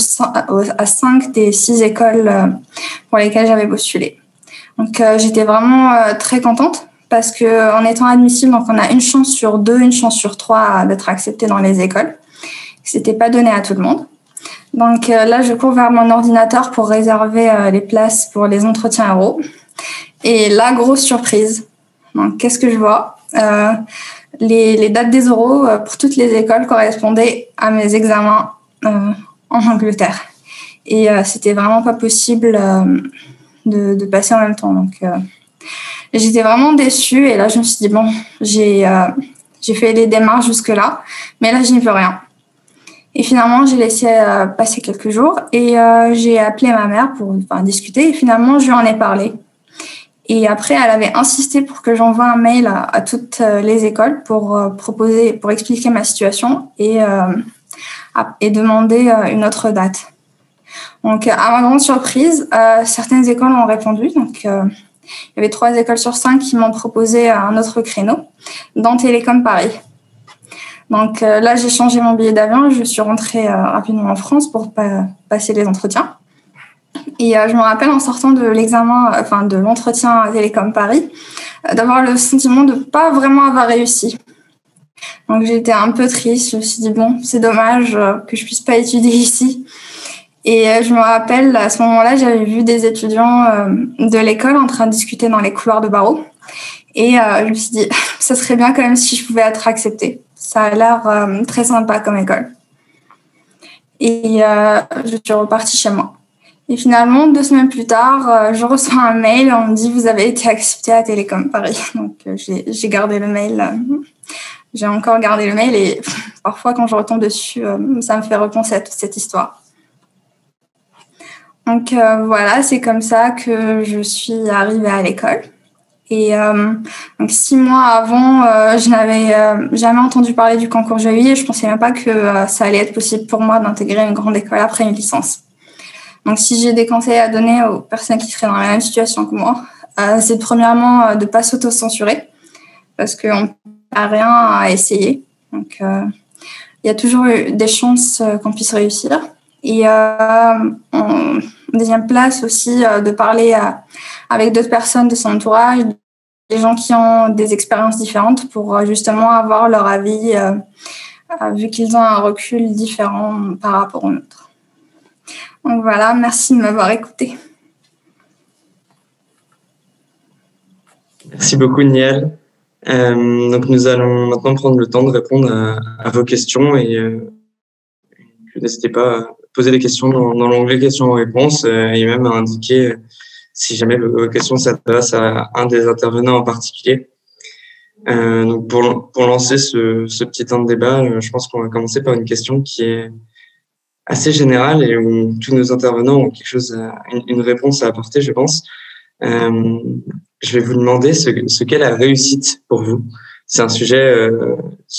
à 5 des 6 écoles pour lesquelles j'avais postulé. Donc, j'étais vraiment très contente parce qu'en étant admissible, donc on a une chance sur 2, une chance sur 3 d'être accepté dans les écoles. C'était pas donné à tout le monde. Donc là, je cours vers mon ordinateur pour réserver les places pour les entretiens oraux. Et là, grosse surprise. Donc, qu'est-ce que je vois ? Les dates des oraux pour toutes les écoles correspondaient à mes examens en Angleterre. Et c'était vraiment pas possible de passer en même temps. Donc, j'étais vraiment déçue. Et là, je me suis dit, bon, j'ai fait les démarches jusque-là, mais là, je n'y peux rien. Et finalement, j'ai laissé passer quelques jours et j'ai appelé ma mère pour discuter. Et finalement, je lui en ai parlé. Et après, elle avait insisté pour que j'envoie un mail à toutes les écoles pour expliquer ma situation et demander une autre date. Donc, à ma grande surprise, certaines écoles ont répondu. Donc, il y avait 3 écoles sur 5 qui m'ont proposé un autre créneau dans Télécom Paris. Donc là, j'ai changé mon billet d'avion et je suis rentrée rapidement en France pour passer les entretiens. Et je me rappelle en sortant de de l'entretien à Télécom Paris, d'avoir le sentiment de ne pas vraiment avoir réussi. Donc j'étais un peu triste, je me suis dit bon, c'est dommage que je ne puisse pas étudier ici. Et je me rappelle, à ce moment-là, j'avais vu des étudiants de l'école en train de discuter dans les couloirs de barreau. Et je me suis dit, ça serait bien quand même si je pouvais être acceptée. Ça a l'air très sympa comme école. Et je suis repartie chez moi. Et finalement, 2 semaines plus tard, je reçois un mail, on me dit, vous avez été acceptée à Télécom Paris. Donc, j'ai gardé le mail. J'ai encore gardé le mail et parfois, quand je retombe dessus, ça me fait repenser à toute cette histoire. Donc, voilà, c'est comme ça que je suis arrivée à l'école. Et donc 6 mois avant, je n'avais jamais entendu parler du concours GEI et je ne pensais même pas que ça allait être possible pour moi d'intégrer une grande école après une licence. Donc, si j'ai des conseils à donner aux personnes qui seraient dans la même situation que moi, c'est premièrement de ne pas s'auto-censurer parce qu'on n'a rien à essayer. Donc, il y a toujours des chances qu'on puisse réussir. Et en deuxième place aussi, de parler avec d'autres personnes de son entourage, des gens qui ont des expériences différentes pour justement avoir leur avis, vu qu'ils ont un recul différent par rapport au nôtre. Donc voilà, merci de m'avoir écouté. Merci beaucoup, Niel. Donc nous allons maintenant prendre le temps de répondre à vos questions et n'hésitez pas à poser des questions dans l'onglet questions-réponses et même à indiquer si jamais vos questions s'adressent à un des intervenants en particulier. Donc pour lancer ce petit temps de débat, je pense qu'on va commencer par une question qui est assez générale et où tous nos intervenants ont une réponse à apporter, je pense. Je vais vous demander ce qu'est la réussite pour vous. C'est un sujet,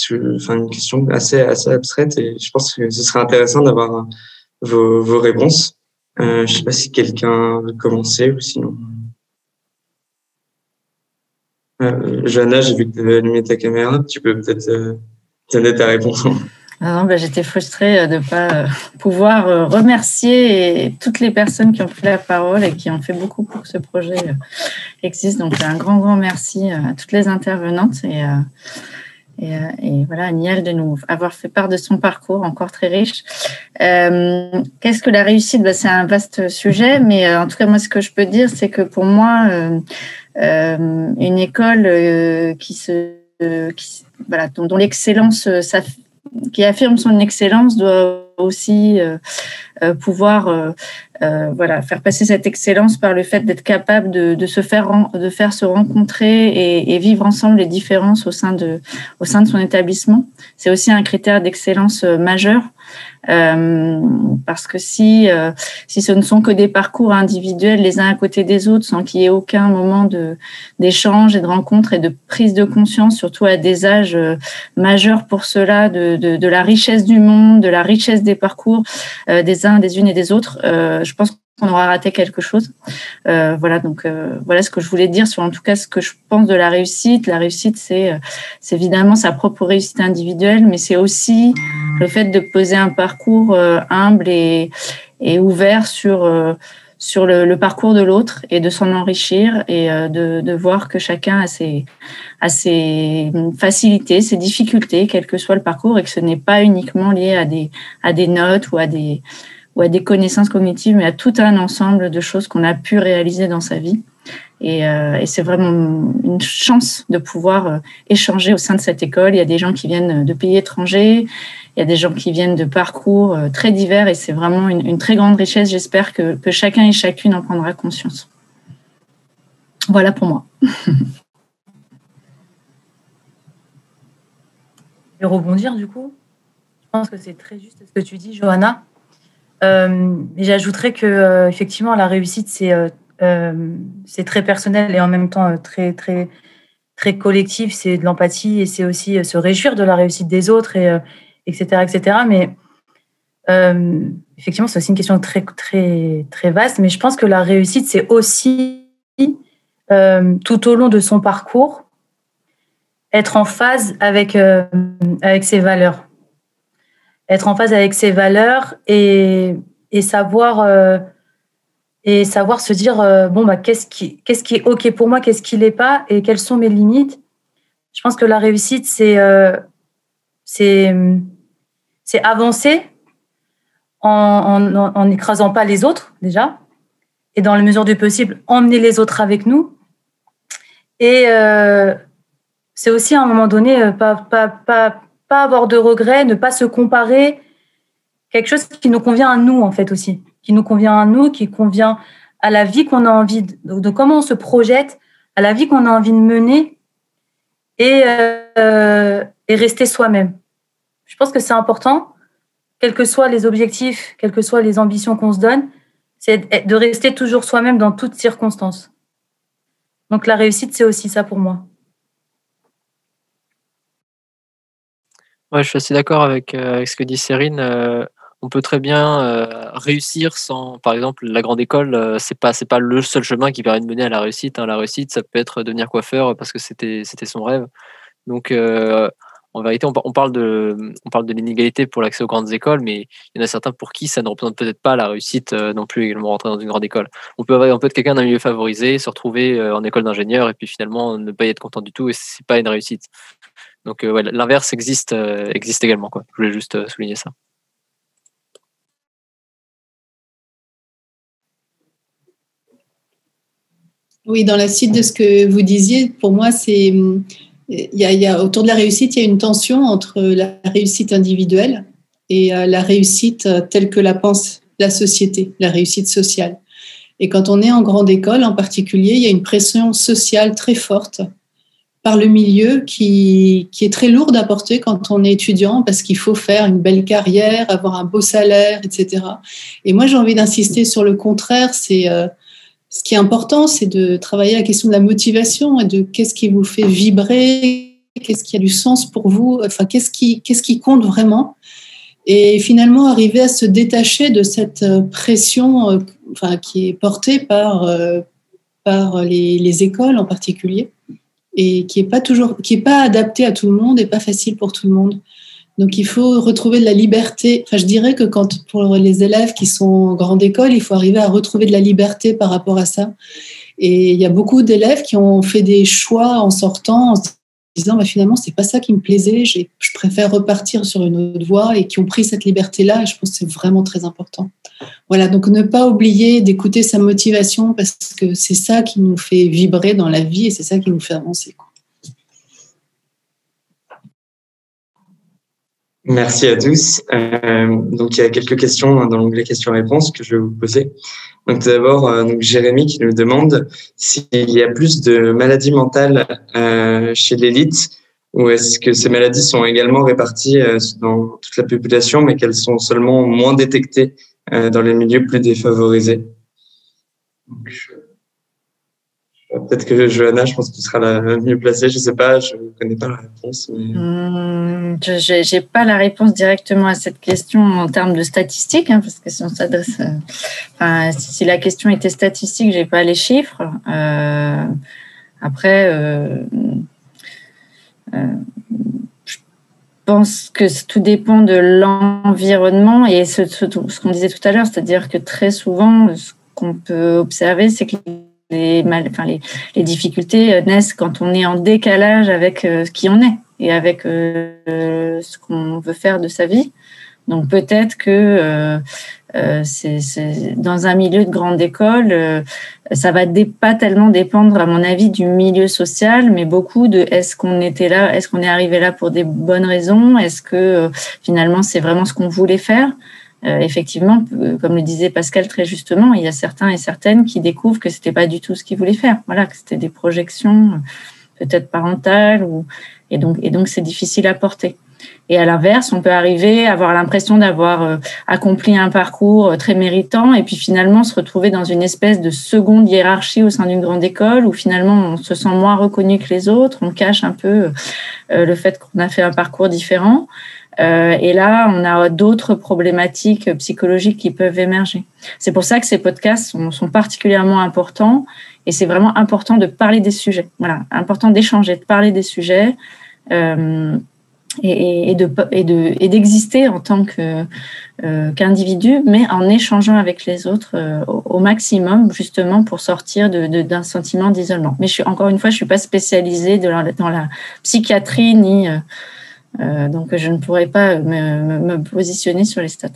une question assez abstraite et je pense que ce serait intéressant d'avoir vos réponses. Je ne sais pas si quelqu'un veut commencer ou sinon. Johanna, j'ai vu que tu avais allumé ta caméra. Tu peux peut-être donner ta réponse. J'étais frustrée de ne pas pouvoir remercier toutes les personnes qui ont pris la parole et qui ont fait beaucoup pour que ce projet existe. Donc, un grand merci à toutes les intervenantes et voilà, à Niel de nous avoir fait part de son parcours encore très riche. Qu'est-ce que la réussite ? C'est un vaste sujet, mais en tout cas, moi, ce que je peux dire, c'est que pour moi, une école dont l'excellence, qui affirme son excellence, doit aussi pouvoir faire passer cette excellence par le fait d'être capable de faire se rencontrer et vivre ensemble les différences au sein de son établissement. C'est aussi un critère d'excellence majeur. Parce que si ce ne sont que des parcours individuels les uns à côté des autres sans qu'il y ait aucun moment d'échange et de rencontre et de prise de conscience, surtout à des âges majeurs pour cela, de la richesse du monde, de la richesse des parcours des uns, des unes et des autres, je pense qu'on aura raté quelque chose. Voilà ce que je voulais dire sur en tout cas ce que je pense de la réussite. La réussite, c'est évidemment sa propre réussite individuelle, mais c'est aussi le fait de poser un parcours humble et ouvert sur le parcours de l'autre et de s'en enrichir et de voir que chacun a ses facilités, ses difficultés, quel que soit le parcours, et que ce n'est pas uniquement lié à des notes ou à des connaissances cognitives, mais à tout un ensemble de choses qu'on a pu réaliser dans sa vie. Et c'est vraiment une chance de pouvoir échanger au sein de cette école. Il y a des gens qui viennent de pays étrangers, il y a des gens qui viennent de parcours très divers, et c'est vraiment une très grande richesse. J'espère que chacun et chacune en prendra conscience. Voilà pour moi. Et rebondir du coup, je pense que c'est très juste ce que tu dis, Johanna. Et j'ajouterais que effectivement la réussite c'est très personnel et en même temps très très très collectif. C'est de l'empathie et c'est aussi se réjouir de la réussite des autres etc. Mais effectivement c'est aussi une question très très très vaste. Mais je pense que la réussite c'est aussi tout au long de son parcours être en phase avec ses valeurs. Être en phase avec ses valeurs et savoir se dire qu'est-ce qui est OK pour moi, qu'est-ce qui l'est pas et quelles sont mes limites. Je pense que la réussite c'est avancer en n'écrasant pas les autres déjà et dans la mesure du possible emmener les autres avec nous et c'est aussi à un moment donné pas avoir de regrets, ne pas se comparer, quelque chose qui nous convient à nous en fait aussi, qui nous convient à nous, qui convient à la vie qu'on a envie de comment on se projette, à la vie qu'on a envie de mener et rester soi-même. Je pense que c'est important, quels que soient les objectifs, quelles que soient les ambitions qu'on se donne, c'est de rester toujours soi-même dans toutes circonstances. Donc la réussite, c'est aussi ça pour moi. Ouais, je suis assez d'accord avec ce que dit Cérine. On peut très bien réussir sans, par exemple, la grande école, c'est pas le seul chemin qui permet de mener à la réussite. Hein. La réussite, ça peut être devenir coiffeur parce que c'était son rêve. Donc, en vérité, on parle de l'inégalité pour l'accès aux grandes écoles, mais il y en a certains pour qui ça ne représente peut-être pas la réussite non plus également rentrer dans une grande école. On peut être quelqu'un d'un milieu favorisé, se retrouver en école d'ingénieur et puis finalement ne pas y être content du tout et c'est pas une réussite. Donc l'inverse existe également, quoi. Je voulais juste souligner ça. Oui, dans la suite de ce que vous disiez, pour moi, il y a autour de la réussite, il y a une tension entre la réussite individuelle et la réussite telle que la pense la société, la réussite sociale. Et quand on est en grande école, en particulier, il y a une pression sociale très forte par le milieu qui est très lourde à porter quand on est étudiant parce qu'il faut faire une belle carrière, avoir un beau salaire, etc. Et moi, j'ai envie d'insister sur le contraire. Ce qui est important, c'est de travailler la question de la motivation et de qu'est-ce qui vous fait vibrer, qu'est-ce qui a du sens pour vous, enfin, qu'est-ce qui compte vraiment. Et finalement, arriver à se détacher de cette pression qui est portée par les écoles en particulier. Et qui est pas adapté à tout le monde et pas facile pour tout le monde. Donc, il faut retrouver de la liberté. Enfin, je dirais que pour les élèves qui sont en grande école, il faut arriver à retrouver de la liberté par rapport à ça. Et il y a beaucoup d'élèves qui ont fait des choix en sortant, en se disant finalement, c'est pas ça qui me plaisait, je préfère repartir sur une autre voie et qui ont pris cette liberté-là. Et je pense que c'est vraiment très important. Voilà, donc ne pas oublier d'écouter sa motivation parce que c'est ça qui nous fait vibrer dans la vie et c'est ça qui nous fait avancer. Merci à tous. Donc, il y a quelques questions dans l'onglet questions-réponses que je vais vous poser. Donc, tout d'abord, Jérémy qui nous demande s'il y a plus de maladies mentales chez l'élite ou est-ce que ces maladies sont également réparties dans toute la population, mais qu'elles sont seulement moins détectées dans les milieux plus défavorisés. Donc, peut-être que Johanna, je pense que tu seras la mieux placée. Je ne sais pas, je ne connais pas la réponse. Mais... Je n'ai pas la réponse directement à cette question en termes de statistiques, parce que si on s'adresse, si la question était statistique, je n'ai pas les chiffres. Après, je pense que tout dépend de l'environnement et ce qu'on disait tout à l'heure, c'est-à-dire que très souvent, ce qu'on peut observer, c'est que les difficultés naissent quand on est en décalage avec qui on est et avec ce qu'on veut faire de sa vie. Donc peut-être que c'est dans un milieu de grande école, ça va pas tellement dépendre, à mon avis, du milieu social, mais beaucoup de est-ce qu'on était là, est-ce qu'on est arrivé là pour des bonnes raisons, est-ce que finalement c'est vraiment ce qu'on voulait faire. Effectivement, comme le disait Pascal très justement, il y a certains et certaines qui découvrent que c'était pas du tout ce qu'ils voulaient faire. Voilà, que c'était des projections peut-être parentales et donc c'est difficile à porter. Et à l'inverse, on peut arriver à avoir l'impression d'avoir accompli un parcours très méritant et puis finalement se retrouver dans une espèce de seconde hiérarchie au sein d'une grande école où finalement on se sent moins reconnu que les autres, on cache un peu le fait qu'on a fait un parcours différent. Et là, on a d'autres problématiques psychologiques qui peuvent émerger. C'est pour ça que ces podcasts sont particulièrement importants et c'est vraiment important de parler des sujets. Voilà, important d'échanger, de parler des sujets et d'exister en tant qu'individu, mais en échangeant avec les autres au maximum, justement pour sortir d'un sentiment d'isolement. Mais encore une fois, je suis pas spécialisée dans la psychiatrie ni donc je ne pourrais pas me positionner sur les stats.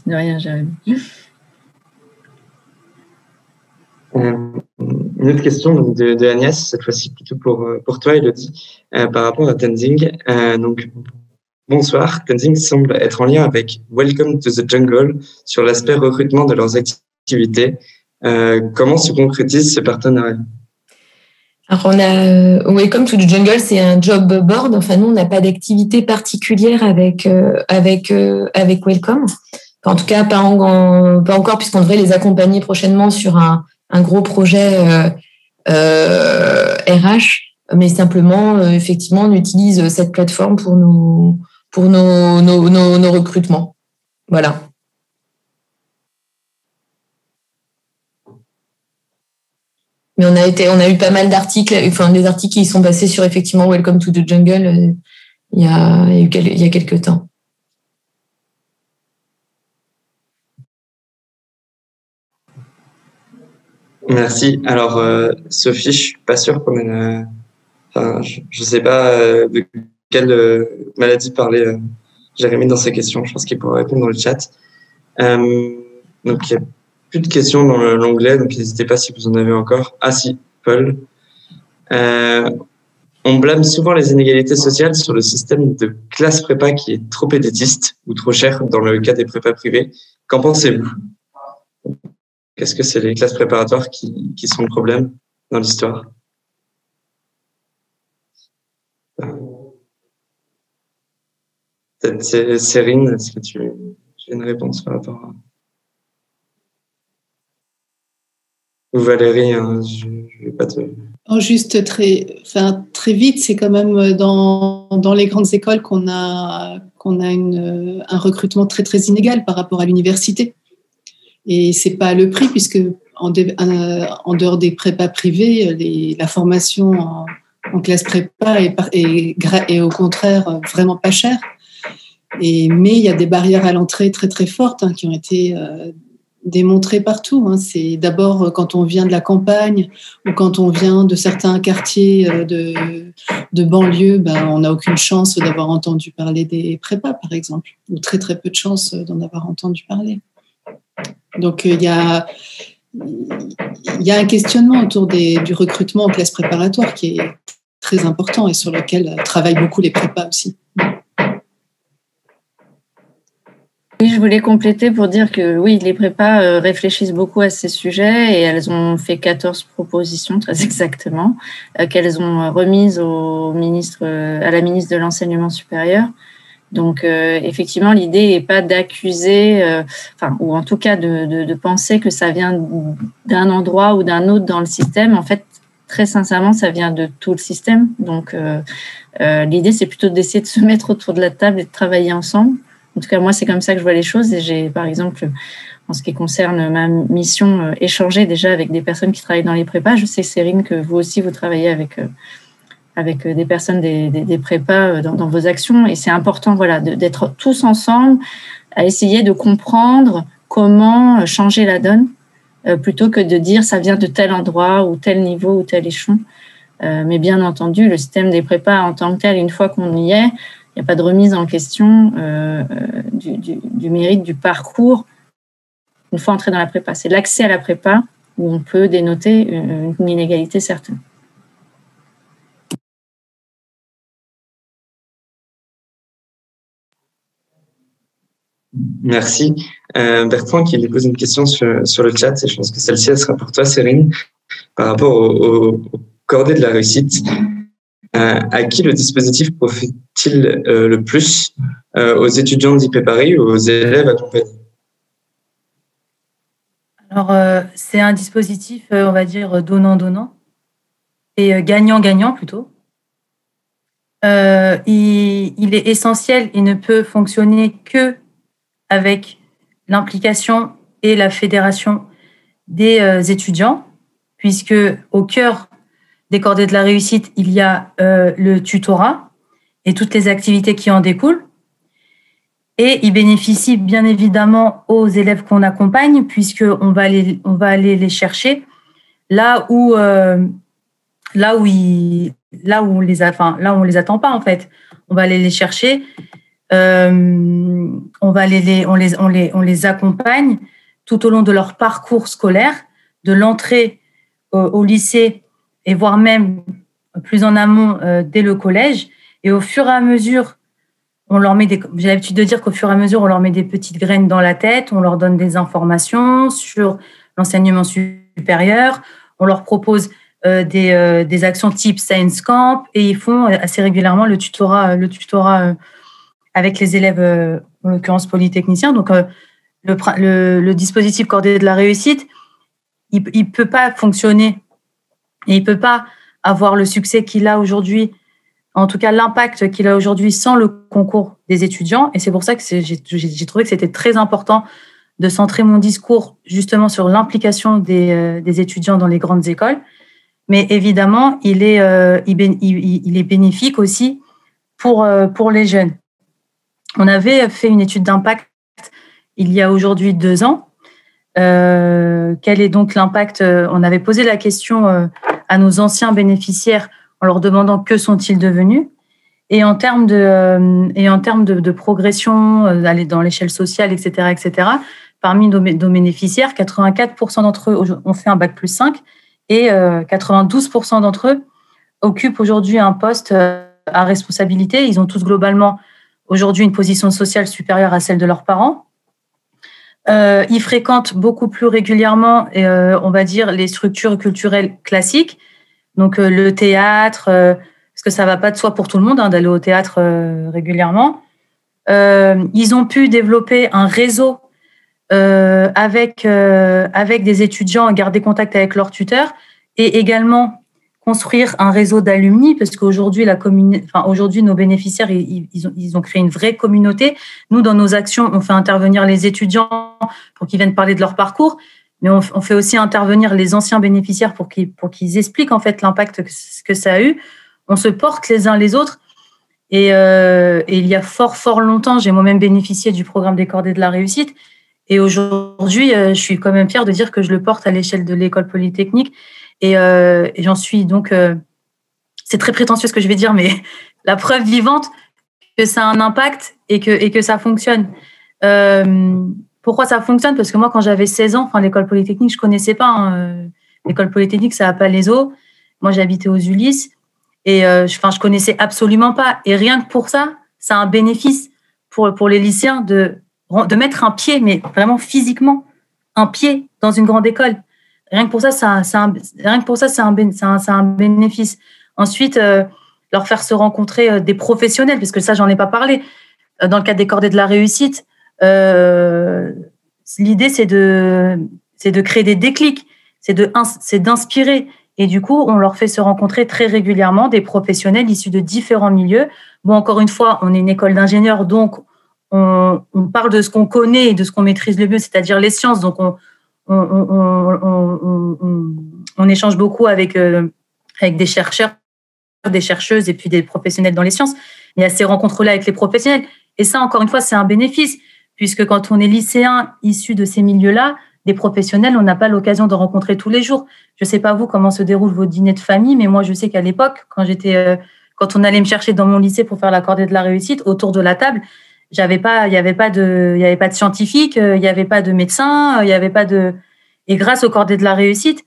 De rien, Jérémy. Une autre question de Agnès, cette fois-ci plutôt pour toi, Elodie, par rapport à Tenzing. Donc, bonsoir. Tenzing semble être en lien avec Welcome to the Jungle sur l'aspect recrutement de leurs activités. Comment se concrétise ce partenariat? Alors, on a Welcome to the Jungle, c'est un job board. Enfin, nous, on n'a pas d'activité particulière avec Welcome. Enfin, en tout cas, pas encore, puisqu'on devrait les accompagner prochainement sur un gros projet RH. Mais simplement, effectivement, on utilise cette plateforme pour nos recrutements. Voilà. Mais on a eu pas mal d'articles, des articles qui sont passés sur effectivement Welcome to the Jungle il y a quelques temps. Merci. Alors, Sophie, je suis pas sûre qu'on ait je sais pas de quelle maladie parlait Jérémy dans sa question. Je pense qu'il pourra répondre dans le chat. Donc, il y a plus de questions dans l'onglet, donc n'hésitez pas si vous en avez encore. Ah si, Paul. On blâme souvent les inégalités sociales sur le système de classe prépa qui est trop élitiste ou trop cher dans le cas des prépas privés. Qu'en pensez-vous? Qu'est-ce que c'est les classes préparatoires qui sont le problème dans l'histoire? Peut-être Cérine, est-ce que tu as une réponse par rapport à... Ou Valérie, je ne vais pas te... Juste très vite, c'est quand même dans les grandes écoles qu'on a un recrutement très, très inégal par rapport à l'université. Et ce n'est pas le prix, puisque en dehors des prépas privés, la formation en classe prépa est au contraire vraiment pas chère. Mais il y a des barrières à l'entrée très, très fortes qui ont été... démontré partout. C'est d'abord quand on vient de la campagne ou quand on vient de certains quartiers de banlieue, on n'a aucune chance d'avoir entendu parler des prépas, par exemple, ou très très peu de chance d'en avoir entendu parler. Donc il y a il y a un questionnement autour du recrutement en classe préparatoire qui est très important et sur lequel travaillent beaucoup les prépas aussi. Oui, je voulais compléter pour dire que oui, les prépas réfléchissent beaucoup à ces sujets et elles ont fait 14 propositions, très exactement, qu'elles ont remises à la ministre de l'Enseignement supérieur. Donc, effectivement, l'idée n'est pas d'accuser, ou en tout cas de penser que ça vient d'un endroit ou d'un autre dans le système. En fait, très sincèrement, ça vient de tout le système. Donc, l'idée, c'est plutôt d'essayer de se mettre autour de la table et de travailler ensemble. En tout cas, moi, c'est comme ça que je vois les choses. Et j'ai, par exemple, en ce qui concerne ma mission, échangé déjà avec des personnes qui travaillent dans les prépas. Je sais, Cérine, que vous aussi, vous travaillez avec des personnes des prépas dans vos actions. Et c'est important, voilà, d'être tous ensemble à essayer de comprendre comment changer la donne, plutôt que de dire ça vient de tel endroit ou tel niveau ou tel échelon. Mais bien entendu, le système des prépas en tant que tel, une fois qu'on y est, il n'y a pas de remise en question du mérite, du parcours, une fois entré dans la prépa. C'est l'accès à la prépa où on peut dénoter une inégalité certaine. Merci. Bertrand qui lui pose une question sur le chat, et je pense que celle-ci, elle sera pour toi, Cérine, par rapport au cordée de la réussite. À qui le dispositif profite-t-il le plus, aux étudiants d'IP Paris ou aux élèves accompagnés? Alors, c'est un dispositif, on va dire, donnant-donnant et gagnant-gagnant plutôt. Il est essentiel, il ne peut fonctionner que avec l'implication et la fédération des étudiants, puisque au cœur des cordées de la réussite, il y a le tutorat et toutes les activités qui en découlent. Et il bénéficie bien évidemment aux élèves qu'on accompagne, puisqu'on va aller les chercher là où on les attend pas en fait. On va aller les chercher. On les accompagne tout au long de leur parcours scolaire, de l'entrée au lycée et voire même plus en amont dès le collège. Et au fur et à mesure, j'ai l'habitude de dire qu'au fur et à mesure, on leur met des petites graines dans la tête, on leur donne des informations sur l'enseignement supérieur, on leur propose des actions type Science Camp et ils font assez régulièrement le tutorat avec les élèves, en l'occurrence polytechniciens. Donc, le dispositif cordée de la réussite, il peut pas fonctionner et il peut pas avoir le succès qu'il a aujourd'hui, en tout cas l'impact qu'il a aujourd'hui sans le concours des étudiants. Et c'est pour ça que j'ai trouvé que c'était très important de centrer mon discours justement sur l'implication des étudiants dans les grandes écoles. Mais évidemment, il est bénéfique aussi pour les jeunes. On avait fait une étude d'impact il y a aujourd'hui 2 ans. Quel est donc l'impact? On avait posé la question à nos anciens bénéficiaires en leur demandant que sont-ils devenus. Et en termes de progression, aller dans l'échelle sociale, etc., parmi nos bénéficiaires, 84% d'entre eux ont fait un bac+5 et 92% d'entre eux occupent aujourd'hui un poste à responsabilité. Ils ont tous globalement aujourd'hui une position sociale supérieure à celle de leurs parents. Ils fréquentent beaucoup plus régulièrement, on va dire, les structures culturelles classiques, donc le théâtre, parce que ça va pas de soi pour tout le monde d'aller au théâtre régulièrement. Ils ont pu développer un réseau avec des étudiants, garder contact avec leurs tuteurs et également construire un réseau d'alumni, parce qu'aujourd'hui, aujourd'hui, nos bénéficiaires, ils ont créé une vraie communauté. Nous, dans nos actions, on fait intervenir les étudiants pour qu'ils viennent parler de leur parcours, mais on fait aussi intervenir les anciens bénéficiaires pour qu'ils expliquent en fait l'impact que ça a eu. On se porte les uns les autres. Et il y a fort longtemps, j'ai moi-même bénéficié du programme des cordées de la réussite. Et aujourd'hui, je suis quand même fière de dire que je le porte à l'échelle de l'école polytechnique. Et j'en suis donc, c'est très prétentieux ce que je vais dire, mais la preuve vivante que ça a un impact et que ça fonctionne. pourquoi ça fonctionne? Parce que moi, quand j'avais 16 ans, l'école polytechnique, je connaissais pas. Hein. L'école polytechnique, c'est à Palaiseau. Moi, j'habitais aux Ulysses. Et je connaissais absolument pas. Et rien que pour ça, c'est un bénéfice pour les lycéens de mettre un pied, mais vraiment physiquement, un pied dans une grande école. Rien que pour ça, c'est un bénéfice. Ensuite, leur faire se rencontrer des professionnels, parce que ça, j'en ai pas parlé. Dans le cadre des cordées de la réussite, l'idée, c'est de créer des déclics, c'est d'inspirer. Et du coup, on leur fait se rencontrer très régulièrement des professionnels issus de différents milieux. Bon, encore une fois, on est une école d'ingénieurs, donc on parle de ce qu'on connaît et de ce qu'on maîtrise le mieux, c'est-à-dire les sciences. Donc, on échange beaucoup avec des chercheurs, des chercheuses et puis des professionnels dans les sciences. Il y a ces rencontres-là avec les professionnels. Et ça, encore une fois, c'est un bénéfice, puisque quand on est lycéen issu de ces milieux-là, des professionnels, on n'a pas l'occasion de rencontrer tous les jours. Je ne sais pas vous comment se déroulent vos dîners de famille, mais moi, je sais qu'à l'époque, quand on allait me chercher dans mon lycée pour faire la cordée de la réussite, autour de la table, il n'y avait pas de scientifiques, il n'y avait pas de médecins, il n'y avait pas de. Et grâce aux cordées de la réussite,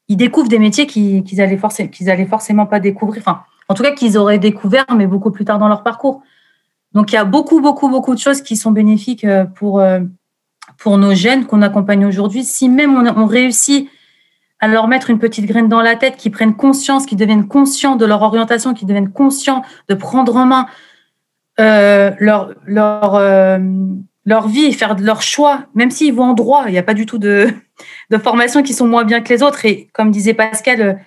ils découvrent des métiers qu'ils allaient forcément pas découvrir. Enfin, en tout cas, qu'ils auraient découvert, mais beaucoup plus tard dans leur parcours. Donc, il y a beaucoup, beaucoup, beaucoup de choses qui sont bénéfiques pour nos jeunes qu'on accompagne aujourd'hui. Si même on réussit à leur mettre une petite graine dans la tête, qu'ils prennent conscience, qu'ils deviennent conscients de leur orientation, qu'ils deviennent conscients de prendre en main leur vie et faire leur choix, même s'ils vont en droit, il n'y a pas du tout de formations qui sont moins bien que les autres. Et comme disait Pascal,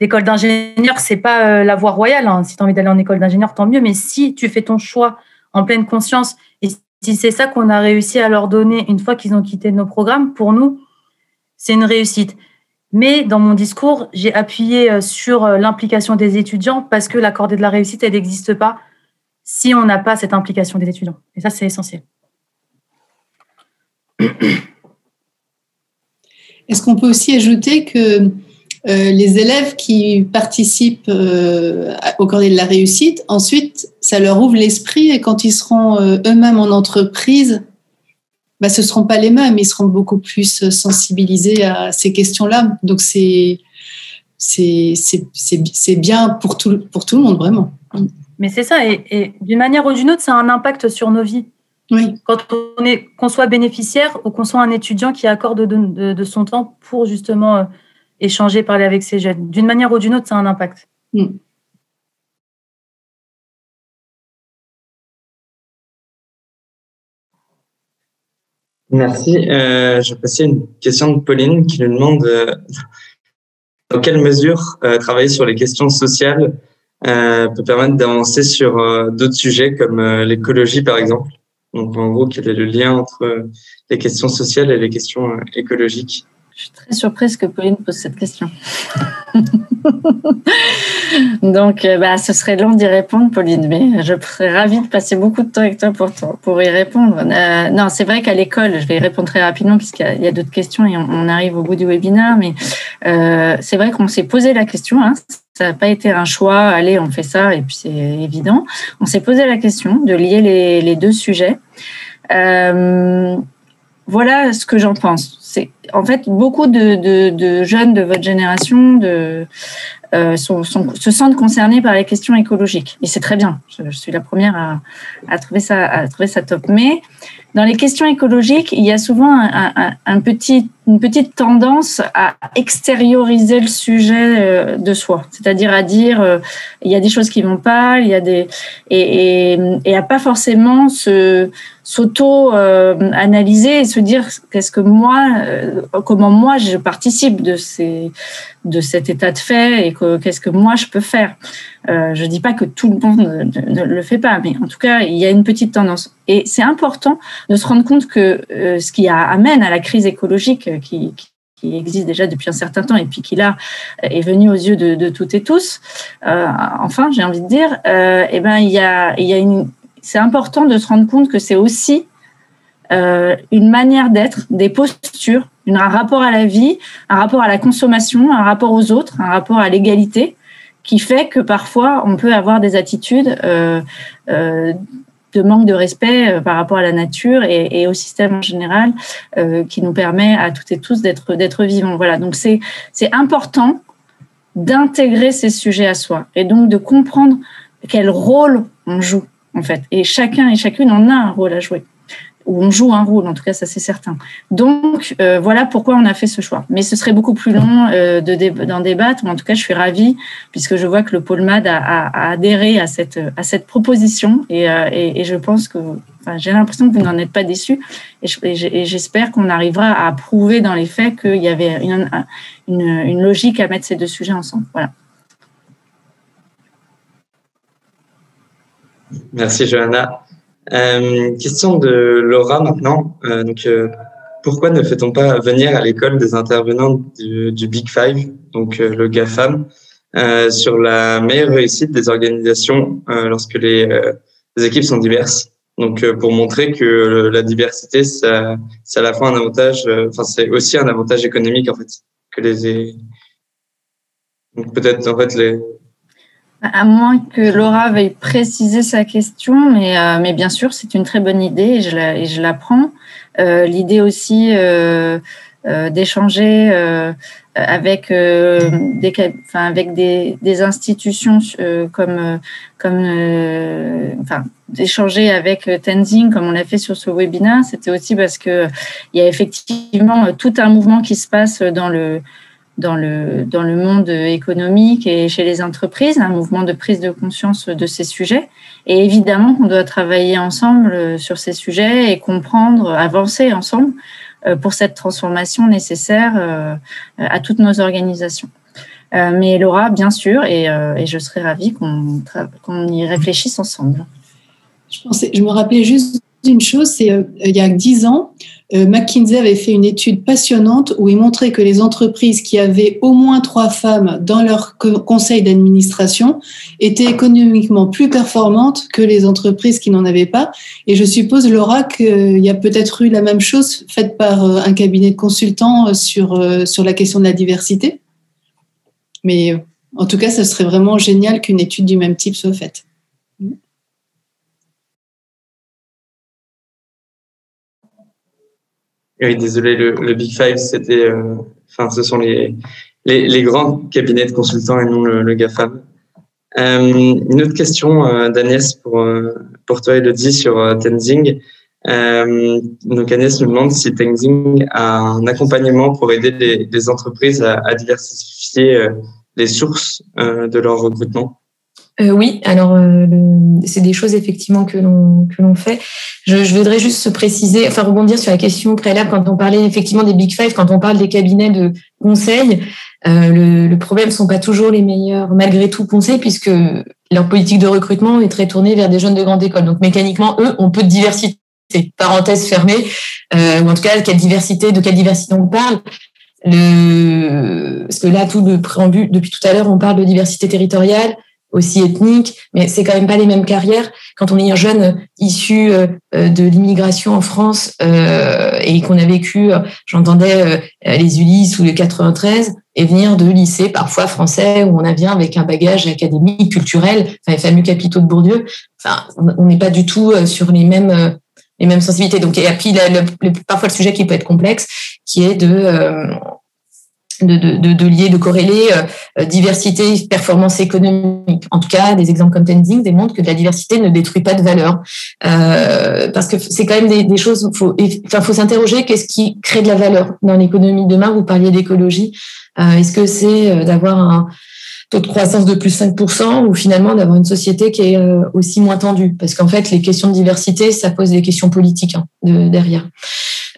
l'école d'ingénieur, c'est pas la voie royale. Hein. Si tu as envie d'aller en école d'ingénieur, tant mieux. Mais si tu fais ton choix en pleine conscience, et si c'est ça qu'on a réussi à leur donner une fois qu'ils ont quitté nos programmes, pour nous, c'est une réussite. Mais dans mon discours, j'ai appuyé sur l'implication des étudiants parce que la cordée de la réussite, elle n'existe pas si on n'a pas cette implication des étudiants. Et ça, c'est essentiel. Est-ce qu'on peut aussi ajouter que les élèves qui participent au cordée de la réussite, ensuite, ça leur ouvre l'esprit et quand ils seront eux-mêmes en entreprise, ce ne seront pas les mêmes, ils seront beaucoup plus sensibilisés à ces questions-là. Donc, c'est bien pour tout le monde, vraiment. Mais c'est ça, et d'une manière ou d'une autre, ça a un impact sur nos vies. Oui. Qu'on soit bénéficiaire ou qu'on soit un étudiant qui accorde de son temps pour justement échanger, parler avec ces jeunes. D'une manière ou d'une autre, ça a un impact. Merci. Je vais passer une question de Pauline qui nous demande dans quelle mesure travailler sur les questions sociales peut permettre d'avancer sur d'autres sujets comme l'écologie, par exemple. Donc, en gros, quel est le lien entre les questions sociales et les questions écologiques? Je suis très surprise que Pauline pose cette question. Donc, ce serait long d'y répondre, Pauline, mais je serais ravie de passer beaucoup de temps avec toi pour y répondre. Non, c'est vrai qu'à l'école, je vais y répondre très rapidement puisqu'il y a d'autres questions et on arrive au bout du webinaire, mais c'est vrai qu'on s'est posé la question, hein, ça n'a pas été un choix, allez, on fait ça et puis c'est évident. On s'est posé la question de lier les deux sujets. Voilà ce que j'en pense. C'est en fait beaucoup de jeunes de votre génération se sentent concernés par les questions écologiques et c'est très bien. Je suis la première à trouver ça top. Mais dans les questions écologiques, il y a souvent une petite tendance à extérioriser le sujet de soi, c'est-à-dire à dire il y a des choses qui vont pas, il y a et à pas forcément s'auto-analyser et se dire comment moi je participe de cet état de fait et qu'est-ce que moi je peux faire. Je dis pas que tout le monde ne le fait pas, mais en tout cas il y a une petite tendance et c'est important de se rendre compte que ce qui amène à la crise écologique qui existe déjà depuis un certain temps et puis qui là est venu aux yeux de toutes et tous. Enfin, j'ai envie de dire, c'est important de se rendre compte que c'est aussi une manière d'être, des postures, un rapport à la vie, un rapport à la consommation, un rapport aux autres, un rapport à l'égalité, qui fait que parfois on peut avoir des attitudes de manque de respect par rapport à la nature et au système en général qui nous permet à toutes et tous d'être vivants. Voilà, donc c'est important d'intégrer ces sujets à soi et donc de comprendre quel rôle on joue en fait. Et chacun et chacune en a un rôle à jouer. Ou on joue un rôle, en tout cas, ça c'est certain. Donc, voilà pourquoi on a fait ce choix. Mais ce serait beaucoup plus long d'en débattre, mais en tout cas, je suis ravie, puisque je vois que le pôle MAD a adhéré à cette proposition, et je pense que, enfin, j'ai l'impression que vous n'en êtes pas déçus, et j'espère qu'on arrivera à prouver dans les faits qu'il y avait une logique à mettre ces deux sujets ensemble. Voilà. Merci, Johanna. Question de Laura maintenant. Pourquoi ne fait-on pas venir à l'école des intervenants du Big Five, donc le GAFAM, sur la meilleure réussite des organisations lorsque les équipes sont diverses? Donc, pour montrer que la diversité, c'est à la fois un avantage, c'est aussi un avantage économique en fait que donc peut-être en fait À moins que Laura veuille préciser sa question, mais bien sûr, c'est une très bonne idée et je la prends. L'idée aussi d'échanger avec des institutions d'échanger avec Tenzing comme on l'a fait sur ce webinaire, c'était aussi parce que il y a effectivement tout un mouvement qui se passe dans le monde économique et chez les entreprises, un mouvement de prise de conscience de ces sujets. Et évidemment qu'on doit travailler ensemble sur ces sujets et comprendre, avancer ensemble pour cette transformation nécessaire à toutes nos organisations. Mais Laura, bien sûr, et je serais ravie qu'on y réfléchisse ensemble. Je me rappelais juste d'une chose, c'est il y a 10 ans, McKinsey avait fait une étude passionnante où il montrait que les entreprises qui avaient au moins 3 femmes dans leur conseil d'administration étaient économiquement plus performantes que les entreprises qui n'en avaient pas. Et je suppose, Laura, qu'il y a peut-être eu la même chose faite par un cabinet de consultants sur la question de la diversité. Mais en tout cas, ce serait vraiment génial qu'une étude du même type soit faite. Oui, désolé, le Big Five, c'était, ce sont les grands cabinets de consultants et non le GAFAM. Une autre question d'Agnès pour toi, Elodie, sur Tenzing. Donc Agnès nous demande si Tenzing a un accompagnement pour aider les entreprises à diversifier les sources de leur recrutement. Oui, alors c'est des choses effectivement que l'on fait. Je voudrais juste préciser, rebondir sur la question préalable quand on parlait effectivement des Big Five, quand on parle des cabinets de conseil, le problème ne sont pas toujours les meilleurs malgré tout conseils puisque leur politique de recrutement est très tournée vers des jeunes de grande école. Donc mécaniquement, eux, ont peu de diversité. Parenthèse fermée, ou en tout cas de quelle diversité on parle. Parce que là, tout le préambule, depuis tout à l'heure, on parle de diversité territoriale, aussi ethnique, mais c'est quand même pas les mêmes carrières. Quand on est un jeune issu de l'immigration en France et qu'on a vécu, j'entendais les Ulysses ou les 93, et venir de lycées parfois français où on vient avec un bagage académique, culturel, les fameux capitaux de Bourdieu. On n'est pas du tout sur les mêmes sensibilités. Donc, et puis parfois le sujet qui peut être complexe, qui est de lier, de corréler diversité, performance économique. En tout cas, des exemples comme Tenzing démontrent que la diversité ne détruit pas de valeur. Parce que c'est quand même des choses, faut s'interroger qu'est-ce qui crée de la valeur dans l'économie de demain. Vous parliez d'écologie. Est-ce que c'est d'avoir un taux de croissance de plus 5% ou finalement d'avoir une société qui est aussi moins tendue? Parce qu'en fait, les questions de diversité, ça pose des questions politiques derrière.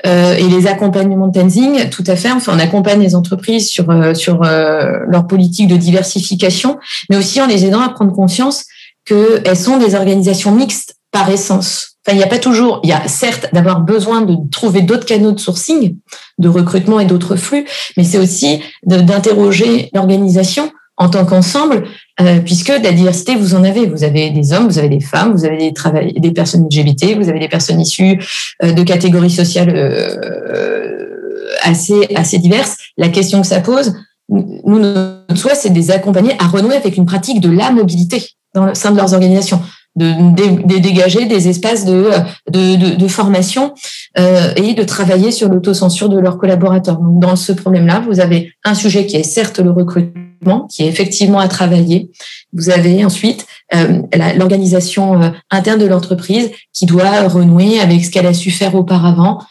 Et les accompagnements de Tenzing, tout à fait. On accompagne les entreprises sur leur politique de diversification, mais aussi en les aidant à prendre conscience qu'elles sont des organisations mixtes par essence. Il y a certes d'avoir besoin de trouver d'autres canaux de sourcing, de recrutement et d'autres flux, mais c'est aussi d'interroger l'organisation en tant qu'ensemble, puisque de la diversité, vous en avez. Vous avez des hommes, vous avez des femmes, vous avez des personnes LGBT, vous avez des personnes issues de catégories sociales assez diverses. La question que ça pose, notre souhait, c'est de les accompagner à renouer avec une pratique de la mobilité dans le sein de leurs organisations. dégager des espaces de formation et de travailler sur l'autocensure de leurs collaborateurs. Donc, dans ce problème-là, vous avez un sujet qui est certes le recrutement, qui est effectivement à travailler. Vous avez ensuite l'organisation interne de l'entreprise qui doit renouer avec ce qu'elle a su faire auparavant,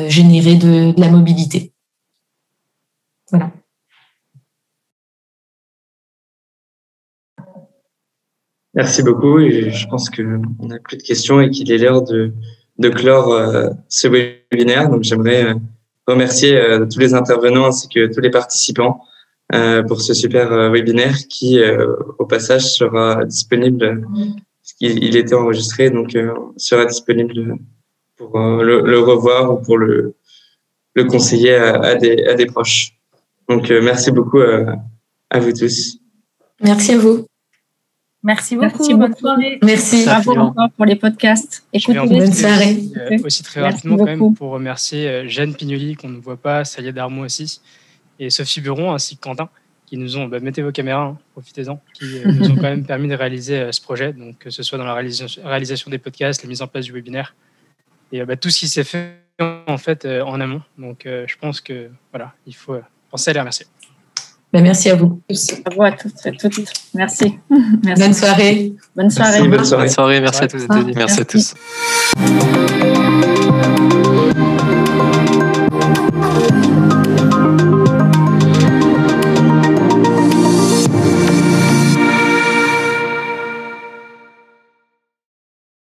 générer de la mobilité. Voilà. Merci beaucoup et je pense qu'on n'a plus de questions et qu'il est l'heure de clore ce webinaire. Donc, j'aimerais remercier tous les intervenants ainsi que tous les participants pour ce super webinaire qui, au passage, sera disponible. Il était enregistré, donc sera disponible pour le revoir ou pour le conseiller à des proches. Donc, merci beaucoup à vous tous. Merci à vous. Merci beaucoup. Merci Bonne beaucoup. soirée. Merci. Bravo encore pour les podcasts. Bonne soirée. Aussi très rapidement quand même pour remercier Jeanne Pignoli qu'on ne voit pas, Sayed Darmou aussi, et Sophie Buron ainsi que Quentin qui nous ont, mettez vos caméras, hein, profitez-en, qui nous ont quand même permis de réaliser ce projet, donc que ce soit dans la réalisation des podcasts, la mise en place du webinaire et tout ce qui s'est fait en fait en amont. Donc je pense que voilà, il faut penser à les remercier. Merci à vous. Bravo à toutes et toutes. Merci. Bonne soirée. Bonne soirée. Merci, bonne soirée. Bonne soirée. Merci à tous et toutes. Merci à tous.